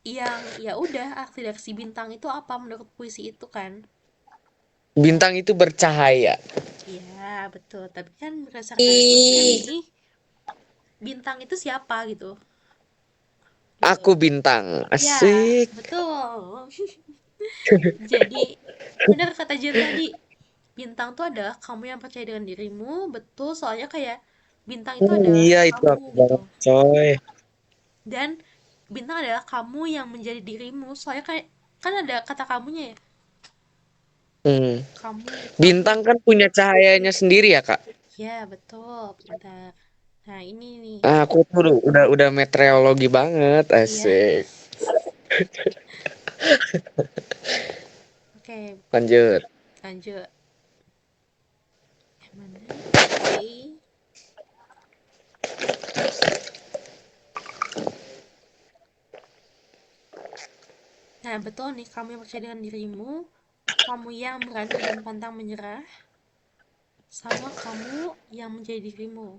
yang ya udah arti dari si bintang itu apa menurut puisi itu kan?
Bintang itu bercahaya.
Iya, betul. Tapi kan berdasarkan puisi ini bintang itu siapa gitu.
Aku bintang.
Ya,
Asik.
betul. Jadi, benar kata Jen tadi, bintang tuh adalah kamu yang percaya dengan dirimu, betul, soalnya kayak bintang itu adalah
Iya itu
kamu
aku
gitu.
banget coy.
Dan bintang adalah kamu yang menjadi dirimu, soalnya kayak kan ada kata kamunya ya,
Hmm.
kamu.
Bintang kan punya cahayanya sendiri ya kak.
Ya, betul, pintar. Nah, ini nih.
Aku tuh udah meteorologi banget,
Iya,
asik.
oke,
Lanjut.
lanjut. Yang mana? Oke. Nah, betul nih, kamu yang percaya dengan dirimu, kamu yang berani dan pantang menyerah, sama kamu yang menjadi dirimu.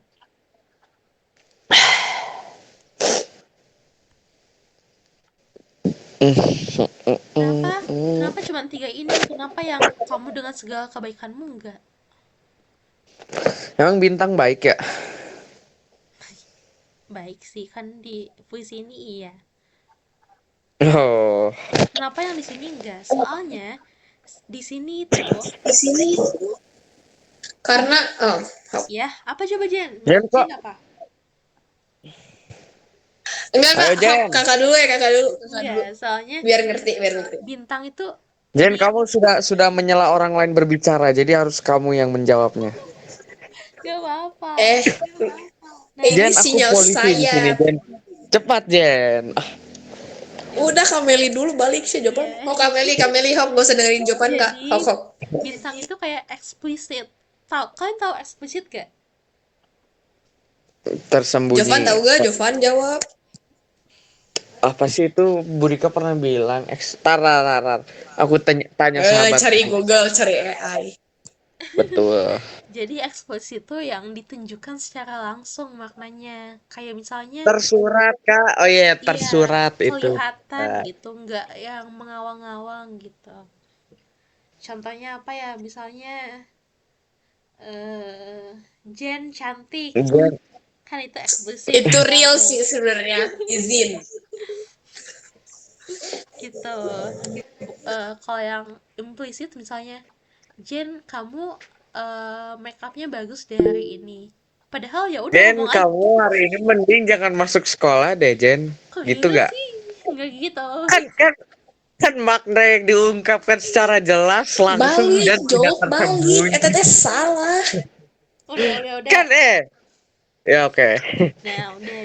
Kenapa? Kenapa cuma tiga ini? Kenapa yang kamu dengan segala kebaikanmu enggak?
Emang bintang baik ya?
Baik sih, kan di puisi ini iya.
Oh,
Kenapa yang di sini enggak? Soalnya di sini itu
Di sini karena
ya, apa coba Jen?
Jen
Menurut
kok?
Jen apa?
enggak
Ayo Jen.
kakak dulu ya kakak dulu
Enggak, soalnya
biar ngerti.
bintang itu
Jen,
di
kamu sudah menyela orang lain berbicara, jadi harus kamu yang menjawabnya.
gak apa-apa.
Eh
Nah,
ini
Jen, aku
sinyal
polisi di sini,
saya.
Jen. Cepat, Jen.
Udah Kameli dulu balik sih jawaban.
iya.
Oh Kameli Hop gak usah dengerin jawaban kak.
Jadi
Hop.
bintang itu kayak eksplisit. Kalian tahu eksplisit gak?
Jovan
Tersembunyi.
tahu gak? Jovan jawab.
Apa sih itu? Budika pernah bilang. Tar. Aku tanya
Cari
sahabatku.
Google, cari AI.
Betul.
Jadi eksplisit itu yang ditunjukkan secara langsung maknanya. Kayak misalnya,
Tersurat, Kak. Oh iya,
iya,
tersurat itu.
kelihatan
Nah,
gitu, nggak yang mengawang-awang gitu. Contohnya apa ya? Misalnya, eh Jen cantik,
Jen,
kan itu eksplisit
Itu
buat
real
kamu,
sih sebenarnya. Izin.
gitu. Kalau yang implisit misalnya, Jen kamu make upnya bagus deh hari ini. Padahal ya udah
Jen,
ngomong aja.
kamu hari ini mending jangan masuk sekolah deh, Jen.
Kok
Gitu
gitu
gak?
sih? Nggak gitu.
Kan makna yang diungkapkan secara jelas, langsung
Balik,
dan tidak
jawab balik.
tersembunyi.
Teteh salah.
Udah.
Kan ya oke.
Nah, udah.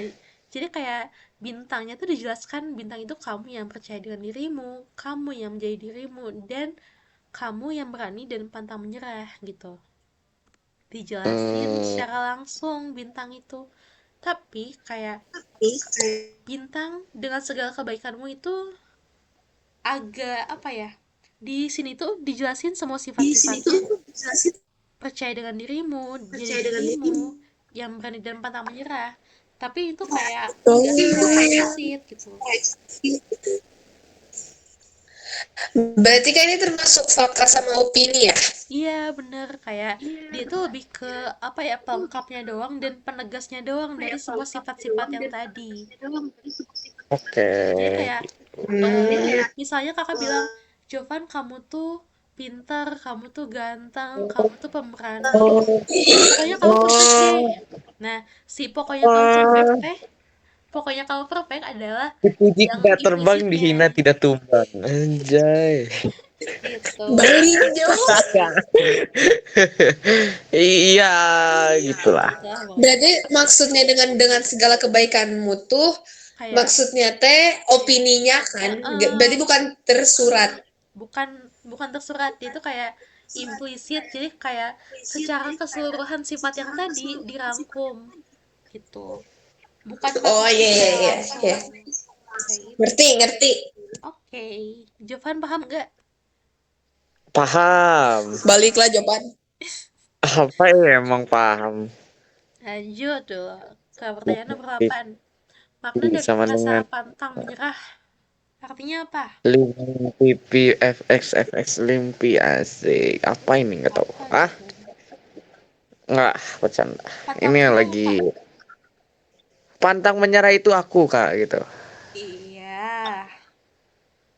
Jadi kayak bintangnya tuh dijelaskan, bintang itu kamu yang percaya dengan dirimu, kamu yang menjadi dirimu, dan kamu yang berani dan pantang menyerah gitu. Dijelasin
Hmm,
secara langsung bintang itu. Tapi kayak bintang dengan segala kebaikanmu itu agak apa ya? Di sini tuh dijelasin semua sifat-sifatnya. Percaya dengan dirimu, jadi dirimu, yang berani dan pantang menyerah. Tapi itu kayak nggak secara eksplisit gitu.
Berarti kan ini termasuk fakta sama opini ya?
Iya bener, kayak dia tuh lebih ke apa ya, pelengkapnya doang dan penegasnya doang dari semua sifat-sifat yang tadi.
oke.
Jadi kayak
Hmm.
misalnya kakak bilang, Jovan kamu tuh pintar, kamu tuh ganteng, kamu tuh pemberani, pokoknya kamu perfect deh.
Oh,
Nah, si pokoknya kamu perfect adalah
dipuji
yang
tidak terbang,
implisitnya
dihina tidak tumbang. Anjay.
gitu.
Balik jawab.
Iya, gitulah.
Gitu lah pokoknya.
Berarti maksudnya dengan segala kebaikanmu tuh
Kayak
maksudnya teh opininya kan? Berarti
eh,
bukan tersurat.
bukan bukan tersurat, dia itu kayak implisit, jadi kayak secara keseluruhan sifat yang tadi dirangkum gitu, bukan
Oh
maknanya
iya iya
secara
iya. Iya.
langsung kayak gitu.
Ngerti.
Oke, Jovan paham gak?
Paham.
Baliklah jawaban.
Apa ya emang paham.
Lanjut dulu ke pertanyaan nomor 8. Makna dari
Sama
kata
dengan
pantang menyerah artinya apa?
Limpi FX Limpi asik. Apa ini nggak tahu.
Apa
Ah,
gitu?
nggak bercanda.
Pantang
Ini yang
menyerah
lagi
apa?
pantang menyerah itu aku, Kak, gitu.
Iya.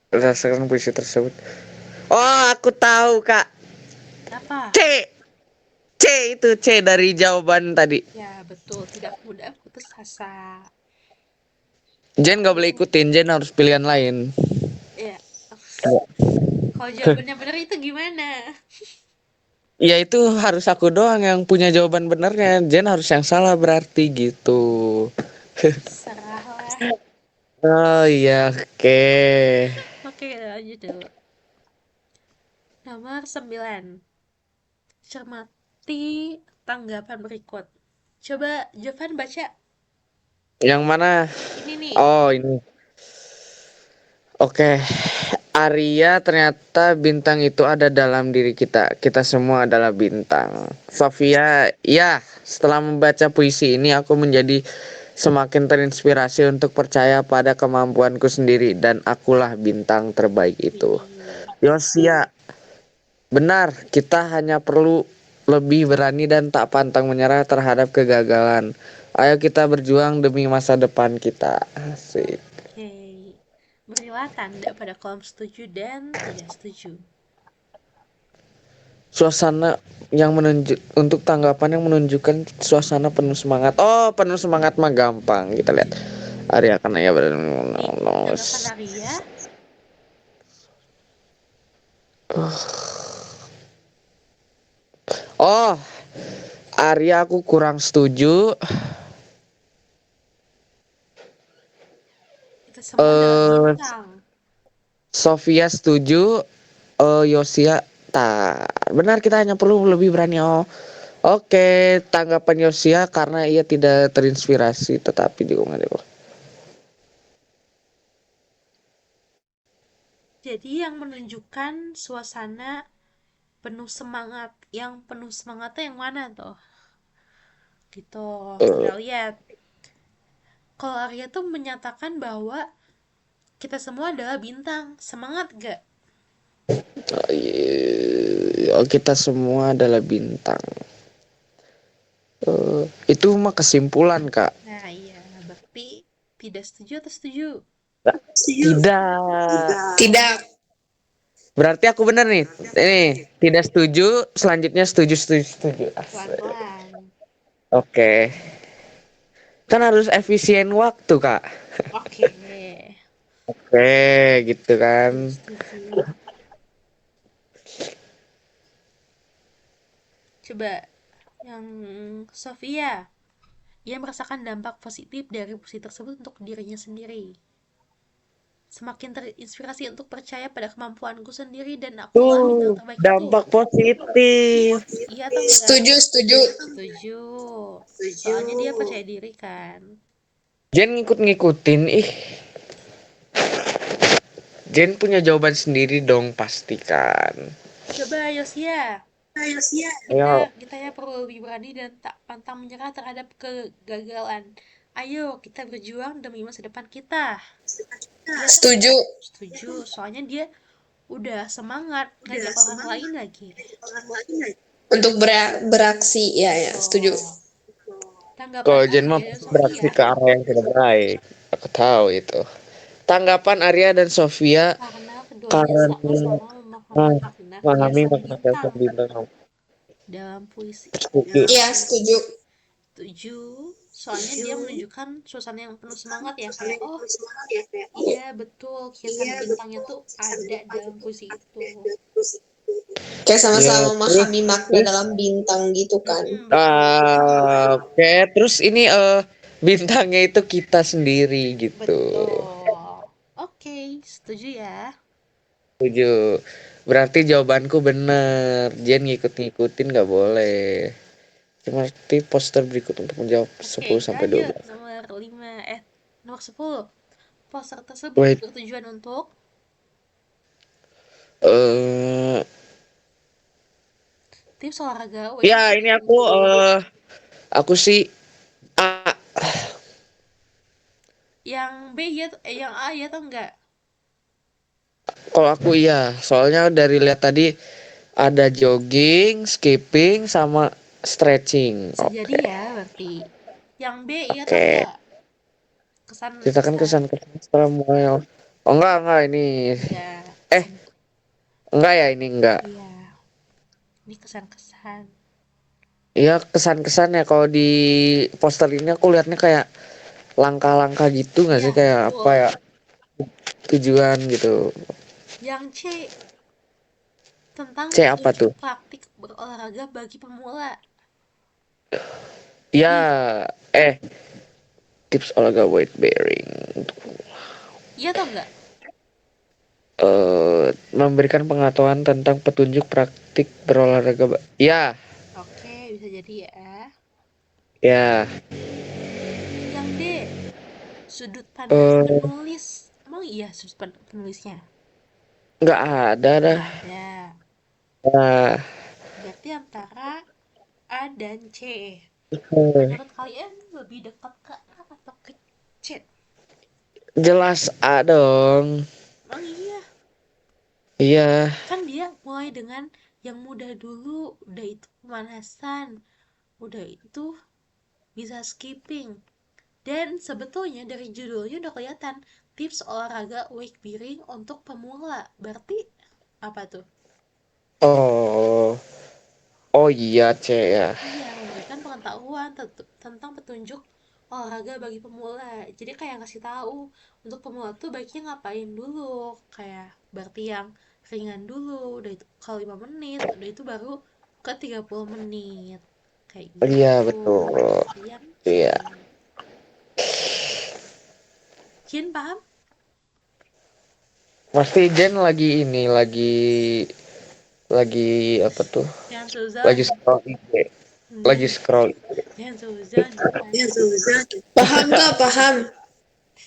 Berdasarkan puisi tersebut. Oh, aku tahu, Kak.
Apa?
C. C itu C dari jawaban tadi.
Ya, betul. Tidak mudah putus asa.
Jen nggak boleh ikutin, Jen harus pilihan lain.
Ya. Kalau jawabannya benar itu gimana?
Ya itu harus aku doang yang punya jawaban benernya. Jen harus yang salah berarti gitu.
Serahlah.
Oh iya, oke.
Oke, lanjut dulu. Nomor 9. Cermati tanggapan berikut. Coba Jovan baca
Yang mana?
ini nih.
Oh, ini. Oke. Arya, ternyata bintang itu ada dalam diri kita. Kita semua adalah bintang. Sofia, ya, setelah membaca puisi ini aku menjadi semakin terinspirasi untuk percaya pada kemampuanku sendiri dan akulah bintang terbaik itu.
Widih.
Yosia, benar, kita hanya perlu lebih berani dan tak pantang menyerah terhadap kegagalan. Ayo kita berjuang demi masa depan kita. Asik.
Oke. Berilah tanda pada kolom setuju dan tidak setuju.
Suasana yang menunjuk untuk tanggapan yang menunjukkan suasana penuh semangat. Oh, penuh semangat mah gampang. Kita lihat. Arya karena ya
Nih, tanggapan Arya.
Oh, Arya aku kurang setuju.
Kita semua adalah
Eh,
bintang.
Sofia setuju. Yosia tak. Benar kita hanya perlu lebih berani. Oh, oke. Tanggapan Yosia karena ia tidak terinspirasi tetapi diunggah deh.
Jadi yang menunjukkan suasana penuh semangat. Yang penuh semangatnya yang mana tuh? Gitu. Kita lihat. Kalau Arya tuh menyatakan bahwa kita semua adalah bintang. Semangat gak?
Kita semua adalah bintang. Itu mah kesimpulan, Kak.
Nah iya, berarti tidak setuju atau setuju?
Tidak.
Tidak.
Berarti aku bener nih. Ini tidak setuju, selanjutnya setuju, setuju, setuju. Asik.
Pelan-pelan.
Oke. Kan harus efisien waktu, Kak.
Oke.
Oke, gitu kan.
Setuju. Coba yang Sofia. Ia merasakan dampak positif dari puisi tersebut untuk dirinya sendiri. Semakin terinspirasi untuk percaya pada kemampuanku sendiri dan akulah bintang terbaik itu.
Dampak positif.
Iya atau enggak?
Setuju, setuju.
Setuju. Soalnya dia percaya diri kan.
Jen ngikut-ngikutin, ih. Jen punya jawaban sendiri dong, pastikan.
Coba Yosia.
Ayo.
Kita ya perlu lebih berani dan tak pantang menyerah terhadap kegagalan. Ayo kita berjuang demi masa depan kita. Iya atau
Setuju.
enggak? Setuju. Soalnya dia udah semangat ngajak orang lain lagi.
Untuk beraksi, ya, ya, setuju.
Tanggapan
Kalau Jen mah
Arya dan
beraksi
Sofia.
ke arah yang tidak baik. Aku tahu itu. Tanggapan Arya dan Sofia
Karena keduanya
karena
sama-sama memahami makna
memahami
kiasan
makna
bintang
dasar bintang.
dalam puisi.
Setuju.
Iya, setuju.
Setuju. Soalnya dia menunjukkan suasana yang penuh semangat ya, kayak oh iya betul kiasan bintangnya tuh ada dalam puisi itu.
Kayak sama-sama
Ya,
memahami makna dalam bintang gitu kan.
Betul.
Oke, terus ini bintangnya itu kita sendiri gitu.
Betul. Oke, setuju ya.
Setuju. Berarti jawabanku bener. Jen ngikut-ngikutin nggak boleh. Seperti poster berikut untuk menjawab
Oke,
10 sampai
lanjut
12.
nomor 10. Poster tersebut
Wait.
bertujuan untuk
Eh,
tips olahraga.
ya ini aku sih A.
Yang B ya, yang A ya atau enggak?
Kalau aku iya, soalnya dari lihat tadi ada jogging, skipping, sama stretching.
Bisa jadi
Oke.
ya berarti. Yang B iya atau
Oke.
enggak?
Ceritakan
kesan.
kesan-kesan setelah mulai. Oh enggak ini.
Enggak.
Eh, enggak ya ini enggak.
Iya, ini kesan-kesan.
Iya kesan-kesan ya kalau di poster ini aku lihatnya kayak langkah-langkah gitu nggak
Ya,
sih kayak
betul.
apa ya tujuan gitu.
Yang C tentang
C apa
petunjuk
tuh?
praktik berolahraga bagi pemula.
Ya,
Ih,
tips olahraga weight bearing.
iya atau enggak?
Memberikan pengetahuan tentang petunjuk praktik berolahraga. Ya,
Oke, bisa jadi ya.
ya.
Yang D, sudut pandang
Eh,
penulis. Emang iya sudut pandang penulisnya?
nggak ada dah.
Nggak ada.
Nah,
Berarti antara A dan C.
eh,
Menurut kalian lebih dekat ke A atau ke C?
jelas A dong.
Emang iya.
Iya,
Kan dia mulai dengan yang mudah dulu, udah itu pemanasan, udah itu bisa skipping. Dan sebetulnya dari judulnya udah kelihatan tips olahraga weight bearing untuk pemula. Berarti apa tuh?
oh, oh iya C ya.
Iya, memberikan pengetahuan tentang petunjuk olahraga bagi pemula. Jadi kayak ngasih tahu untuk pemula tuh baiknya ngapain dulu. Kayak berarti yang ringan dulu, udah itu kalau 5 menit, udah itu baru ke 30 menit. Kayak
Iya
gitu.
betul.
Berarti yang C.
Iya.
Jin paham?
Pasti Jen lagi ini, lagi apa tuh?
Jangan
Lagi
suzon.
scroll IG. Lagi
Jangan,
scroll.
jangan suzon, jangan.
Paham Kak, paham.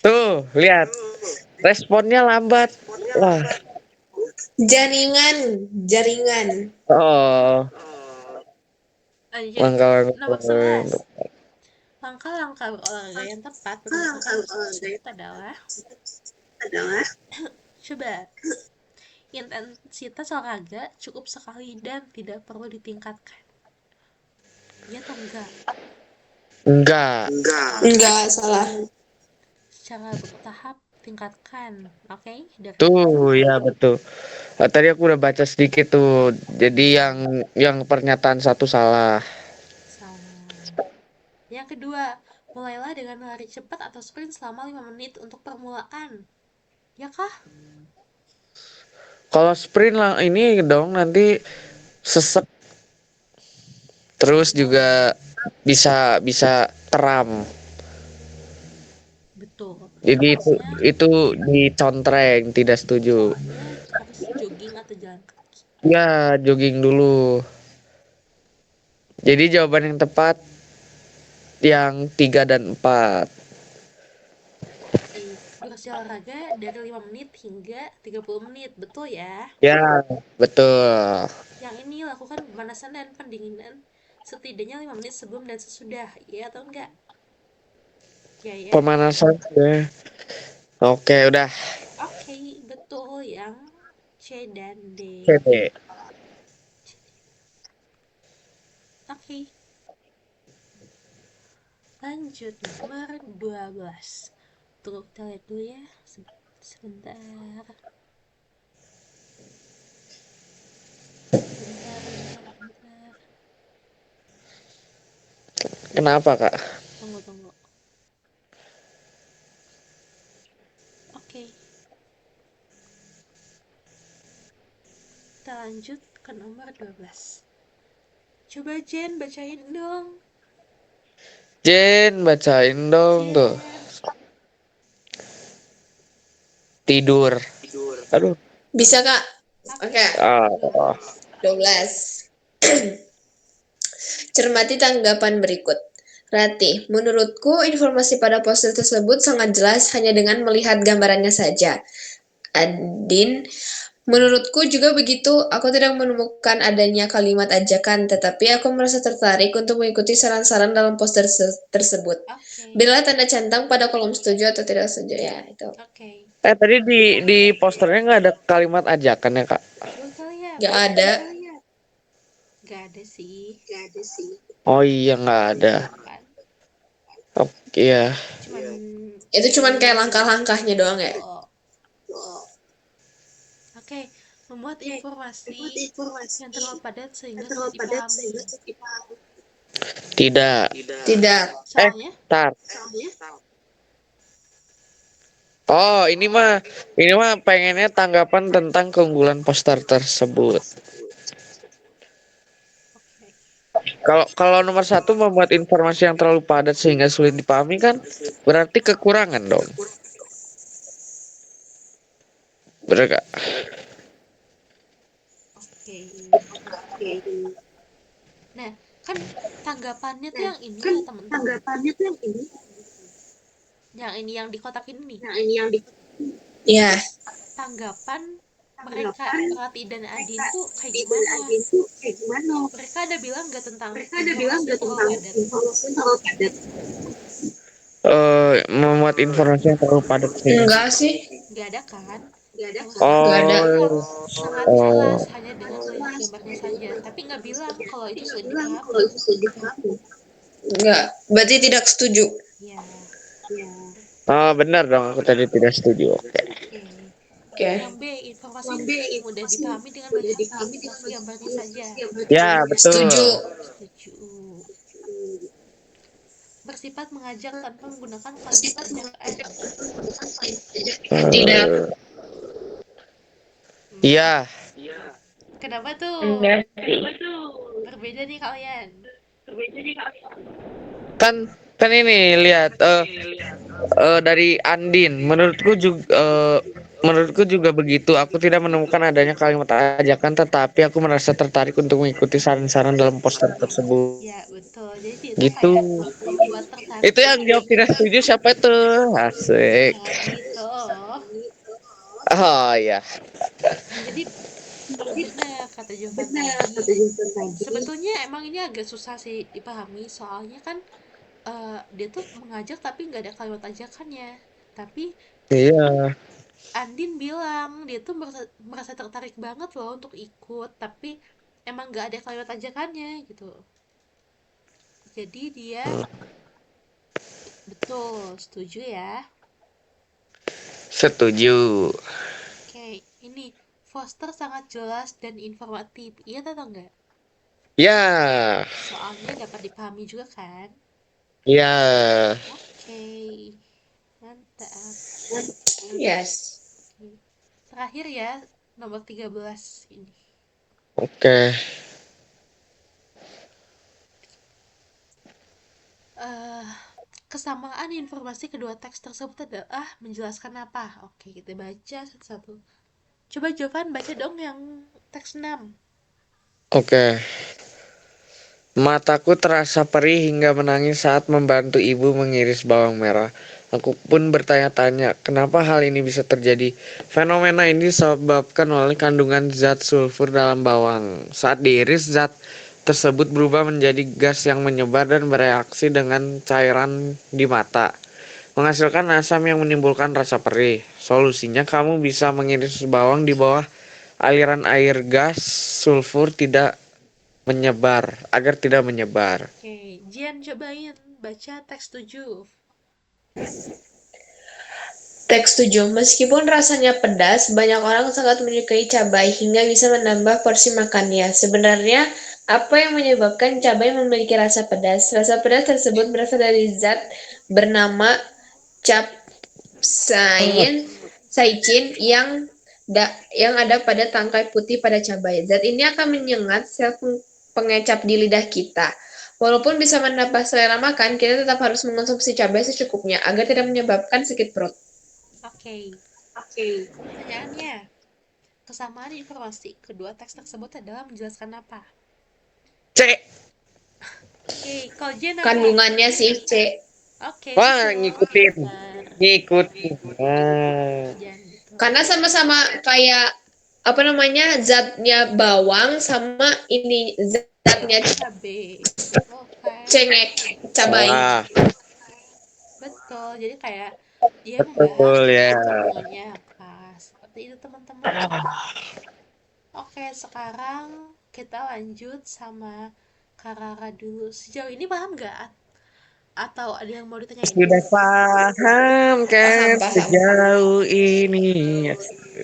Tuh, lihat. Responnya lambat. Wah.
Jaringan, jaringan.
Oh,
Lanjut. Nomor
langkah-langkah
11. Langkah-langkah berolahraga yang tepat menurut poster tersebut adalah coba intensitas olahraga cukup sekali dan tidak perlu ditingkatkan. Iya atau enggak?
enggak.
Enggak salah.
Secara bertahap tingkatkan. Oke, dari
Tuh, ya betul. Tadi aku udah baca sedikit tuh. Jadi yang pernyataan satu salah.
salah. Yang kedua, mulailah dengan lari cepat atau sprint selama 5 menit untuk permulaan. Ya kah?
Kalau sprint lah ini dong nanti sesek terus juga bisa bisa kram.
Betul.
Jadi
Harusnya
itu dicontreng, tidak setuju.
dia harus jogging atau jalan kaki.
Ya, jogging dulu. Jadi jawaban yang tepat yang 3 dan 4.
Oke, durasi olahraga dari 5 menit hingga 30 menit. Betul ya?
Ya, betul.
Yang ini lakukan pemanasan dan pendinginan setidaknya 5 menit sebelum dan sesudah. Iya atau enggak? Ya ya.
Pemanasan ya. Oke, udah.
Oke, betul yang C dan D.
CD.
Oke, lanjut nomor 12. Tunggu kita lihat dulu ya. Sebentar. Bentar.
Kenapa, Kak?
Tunggu. Oke, kita lanjut ke nomor 12. Coba Jen bacain dong.
Jen, bacain dong tuh.
Jen.
Tidur. Aduh.
Bisa Kak? Oke,
Oh.
12. Cermati tanggapan berikut. Ratih, menurutku informasi pada poster tersebut sangat jelas hanya dengan melihat gambarannya saja. Adin, menurutku juga begitu. Aku tidak menemukan adanya kalimat ajakan, tetapi aku merasa tertarik untuk mengikuti saran-saran dalam poster tersebut.
Oke.
Berilah tanda centang pada kolom setuju atau tidak setuju ya itu.
Oke.
Tadi di posternya nggak ada kalimat ajakan ya, Kak?
Coba kita lihat.
Gak ada.
Gak ada sih.
Oh iya, nggak ada.
Kan?
iya.
Cuman
Itu cuman kayak langkah-langkahnya doang ya.
oh, oke, membuat informasi yang terlalu padat sehingga sulit dipahami.
Tidak.
Tidak.
Soalnya,
Tar. Oh, ini mah pengennya tanggapan tentang keunggulan poster tersebut.
oke,
Kalau kalau nomor satu membuat informasi yang terlalu padat sehingga sulit dipahami kan berarti kekurangan dong. Bener gak?
oke. Nah, kan tanggapannya tuh yang ini ya teman-teman. Yang ini yang di kotak ini nih.
Ya.
Tanggapan mereka Rati dan Adin tuh kayak gimana? Mereka ada bilang nggak tentang informasi yang terlalu padat?
Memuat informasi yang terlalu padat sehingga.
Enggak sih.
Nggak ada kan? Sama sekali.
Nggak ada.
Mereka
Oh,
sangat jelas
oh,
hanya dengan melihat gambarnya saja, tapi nggak bilang kalau itu sulit dipahami.
Enggak. Berarti tidak setuju.
Ya,
oh, benar dong aku tadi tidak setuju. Oke.
oke.
Oke.
Yang B, informasi mudah dipahami dengan melihat ilustrasi gambarnya saja.
Ya,
Setuju.
betul.
Setuju. Bersifat mengajak tanpa menggunakan kalimat ajakan.
Tidak.
Iya.
Kenapa tuh?
Enggak sih.
Berbeda nih kalian.
Kan kan ini lihat dari Andin menurutku juga begitu. Aku tidak menemukan adanya kalimat ajakan, tetapi aku merasa tertarik untuk mengikuti saran-saran dalam poster tersebut.
Ya, betul. Jadi itu
Gitu.
kayak membuat tertarik
Itu yang jawab tidak setuju siapa tuh? Asik.
nah, gitu.
Oh ya.
Jadi benar kata Jovan tadi. Sebetulnya emang ini agak susah sih dipahami soalnya kan dia tuh mengajak tapi nggak ada kalimat ajakannya. Tapi
Iya.
Andin bilang dia tuh merasa tertarik banget loh untuk ikut, tapi emang nggak ada kalimat ajakannya gitu. Jadi dia betul setuju ya.
Setuju.
Oke, ini Foster sangat jelas dan informatif. Iya atau enggak?
Ya.
Soalnya dapat dipahami juga kan?
Ya.
Oke, mantap.
Yes.
Oke. Terakhir ya, nomor 13 ini.
Oke.
eh Kesamaan informasi kedua teks tersebut adalah menjelaskan apa? Oke, kita baca satu-satu. Coba Jovan baca dong yang teks 6.
Oke. Mataku terasa perih hingga menangis saat membantu ibu mengiris bawang merah. Aku pun bertanya-tanya, kenapa hal ini bisa terjadi? Fenomena ini disebabkan oleh kandungan zat sulfur dalam bawang. Saat diiris, zat tersebut berubah menjadi gas yang menyebar dan bereaksi dengan cairan di mata, menghasilkan asam yang menimbulkan rasa perih. Solusinya, kamu bisa mengiris bawang di bawah aliran air. Gas sulfur tidak menyebar, agar tidak menyebar.
Oke, Jian cobain baca teks 7.
Teks 7. Meskipun rasanya pedas, banyak orang sangat menyukai cabai hingga bisa menambah porsi makannya. Sebenarnya, apa yang menyebabkan cabai memiliki rasa pedas? Rasa pedas tersebut berasal dari zat bernama capsaicin yang ada pada tangkai putih pada cabai. Zat ini akan menyengat sel pengecap di lidah kita. Walaupun bisa menambah selera makan, kita tetap harus mengonsumsi cabai secukupnya agar tidak menyebabkan sakit perut.
Oke, pertanyaannya, kesamaan informasi kedua teks tersebut adalah menjelaskan apa?
C.
Oke, kalau Jian apa?
Kandungannya sih, C.
Oke,
Wah,
betul.
ngikutin.
Benar.
Ngikutin.
Jangan gitu.
Karena sama-sama kayak apa namanya zatnya bawang sama ini zatnya
Cabe. Betul kan?
cengek cabai.
Wah,
Betul. Jadi kayak dia membahas
betul ya.
tentang kandungannya apa. Seperti itu teman-teman. Oke, sekarang kita lanjut sama Karara dulu. Sejauh ini paham nggak atau ada yang mau ditanyain?
Sudah paham
Paham,
kan
paham.
sejauh ini.
Oke,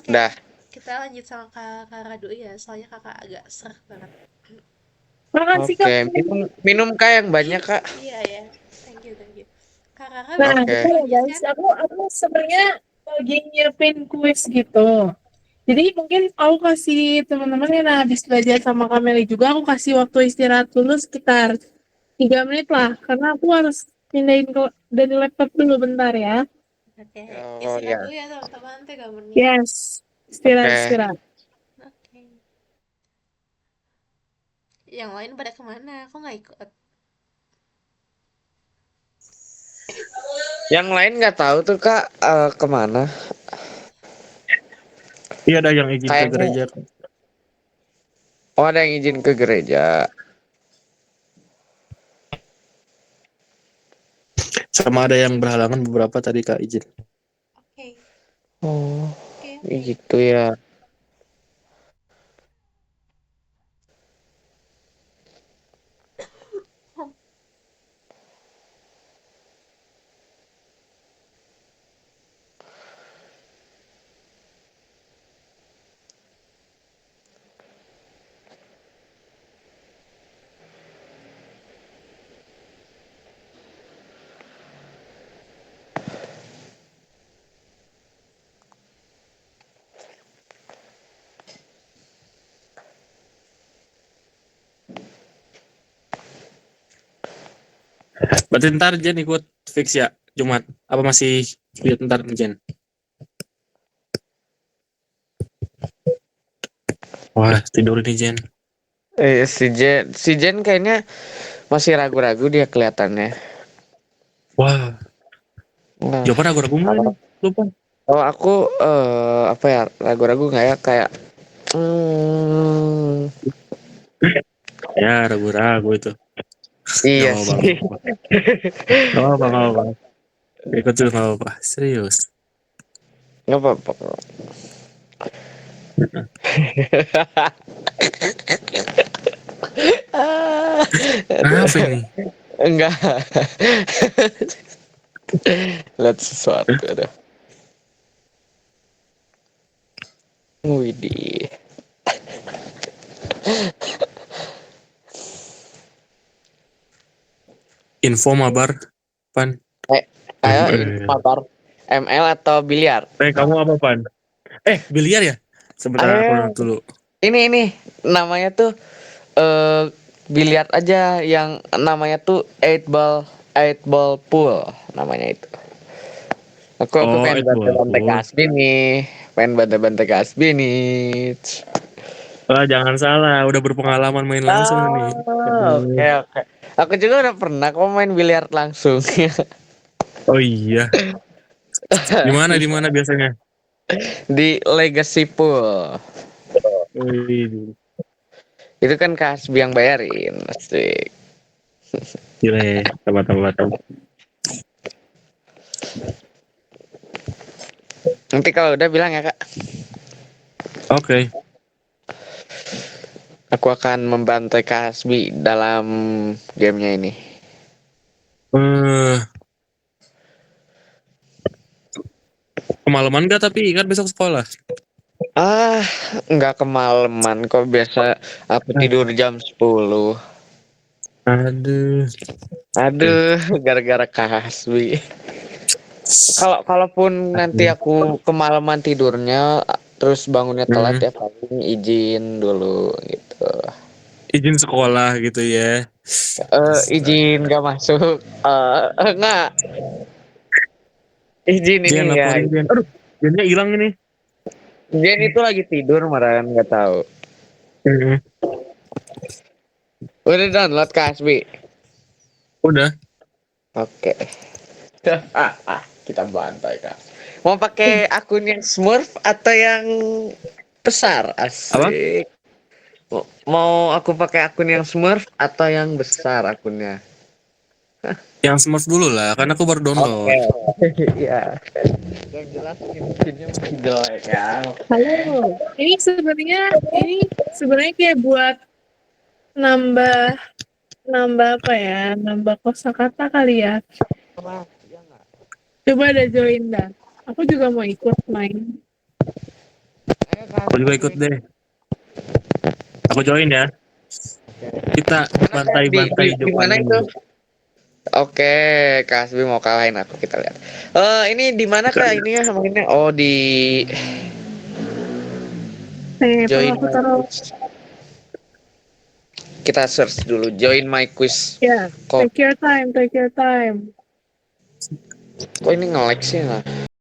Dah.
kita lanjut sama Kak Radu ya, soalnya kakak agak serak banget.
Makasih Kak.
Oke, minum kak yang banyak kak.
Iya ya, thank you, thank you. Kak Rara
Nah,
bisa
Oke.
itu ya guys,
dilanjutkan?
aku sebenarnya lagi nyiapin kuis gitu. Jadi mungkin aku kasih teman-teman yang habis belajar sama Kameli juga, aku kasih waktu istirahat dulu sekitar 3 menit lah, karena aku harus pindahin dari laptop dulu bentar ya.
Oke,
Oh
istirahat
ya.
dulu ya teman-teman, 3 menit.
Yes, istirahat,
Oke.
istirahat.
Oke. Yang lain pada kemana? Aku nggak ikut.
Yang lain nggak tahu tuh kak kemana.
Iya ada yang izin ke
Kayaknya
gereja.
oh ada yang izin ke gereja.
Sama ada yang berhalangan beberapa tadi Kak izin.
Oke,
Oh
oke, oke.
gitu ya.
Berarti ntar Jen ikut fix ya Jumat. Apa masih lihat ntar Jen? Wah tidur ini Jen.
Si Jen kayaknya masih ragu-ragu dia kelihatannya.
Wah
Nah,
jawaban ragu-ragu mana nih? Lupa.
kalau aku apa ya ragu-ragu nggak ya kayak hmm,
Ya ragu-ragu itu. Gak
iya
apa-apa.
sih.
Gak apa-apa. Gak apa-apa. Ikut juga gak apa-apa. Serius.
Nggak apa-apa.
Apa ini?
Enggak. Lihat sesuatu ada. Widih.
Info mabar. Pan.
Ayo ini
ML.
motor ML atau biliar?
Kamu apa Pan? Biliar ya? Sebentar aku
Ayo
note dulu.
ini namanya tuh biliar aja yang namanya tuh eight ball pool namanya itu. Aku
Oh,
pengen bantai-bantai
Edward.
Kasbi nih. Pengen bantai-bantai Kasbi nih.
Wah, jangan salah, udah berpengalaman main langsung nih.
Oke
Aduh.
oke. Aku juga udah pernah kok main biliar langsung.
Oh iya. Di mana biasanya?
Di Legacy Pool.
Wih,
Itu kan Kasbi yang bayarin. Asik.
gile, tambah.
Nanti kalau udah bilang ya kak.
Oke.
Aku akan membantai Kasbi dalam gamenya ini.
Eh, kemalaman gak tapi kan besok sekolah.
Ah, nggak kemalaman kok biasa aku tidur jam 10.
Aduh.
Aduh, gara-gara Kasbi. Kalaupun nanti aku kemalaman tidurnya terus bangunnya telat
Hmm,
ya paling izin dulu gitu.
izin sekolah gitu ya.
Izin nggak masuk. Enggak, izin
Jen
ini ya.
laporin Jen. Aduh, Jennya hilang ini.
Izin itu lagi tidur marahan nggak tahu.
Hmm,
Udah download Kasbi.
udah.
Oke. Kita bantai kak. Mau pakai akun yang Smurf atau yang besar?
Apa?
Asik. Mau aku pakai akun yang Smurf atau yang besar akunnya?
Yang Smurf dulu lah, karena aku baru download.
Oke. Iya. Yang jelas skinnya masih jelek ya.
Halo, ini sebenarnya kayak buat nambah nambah apa ya? Nambah kosakata kali ya.
Mas, ya nggak?
Coba ada join dah. Aku juga mau ikut main.
Ayo Kak,
Aku juga ikut deh. Aku join ya. Kita
Mana Kak?
bantai-bantai
Di mana
Jepang
itu?
ini.
Oke, Kak Asbi mau kalahin aku, kita lihat. Ini di mana Kak ini ya mainnya? Oh, di
Nih, tuh
Join
aku
My
taruh.
Quiz. Kita search dulu Join My Quiz.
Ya,
Kok
take your time, take your time.
kok ini nge-lag sih lah?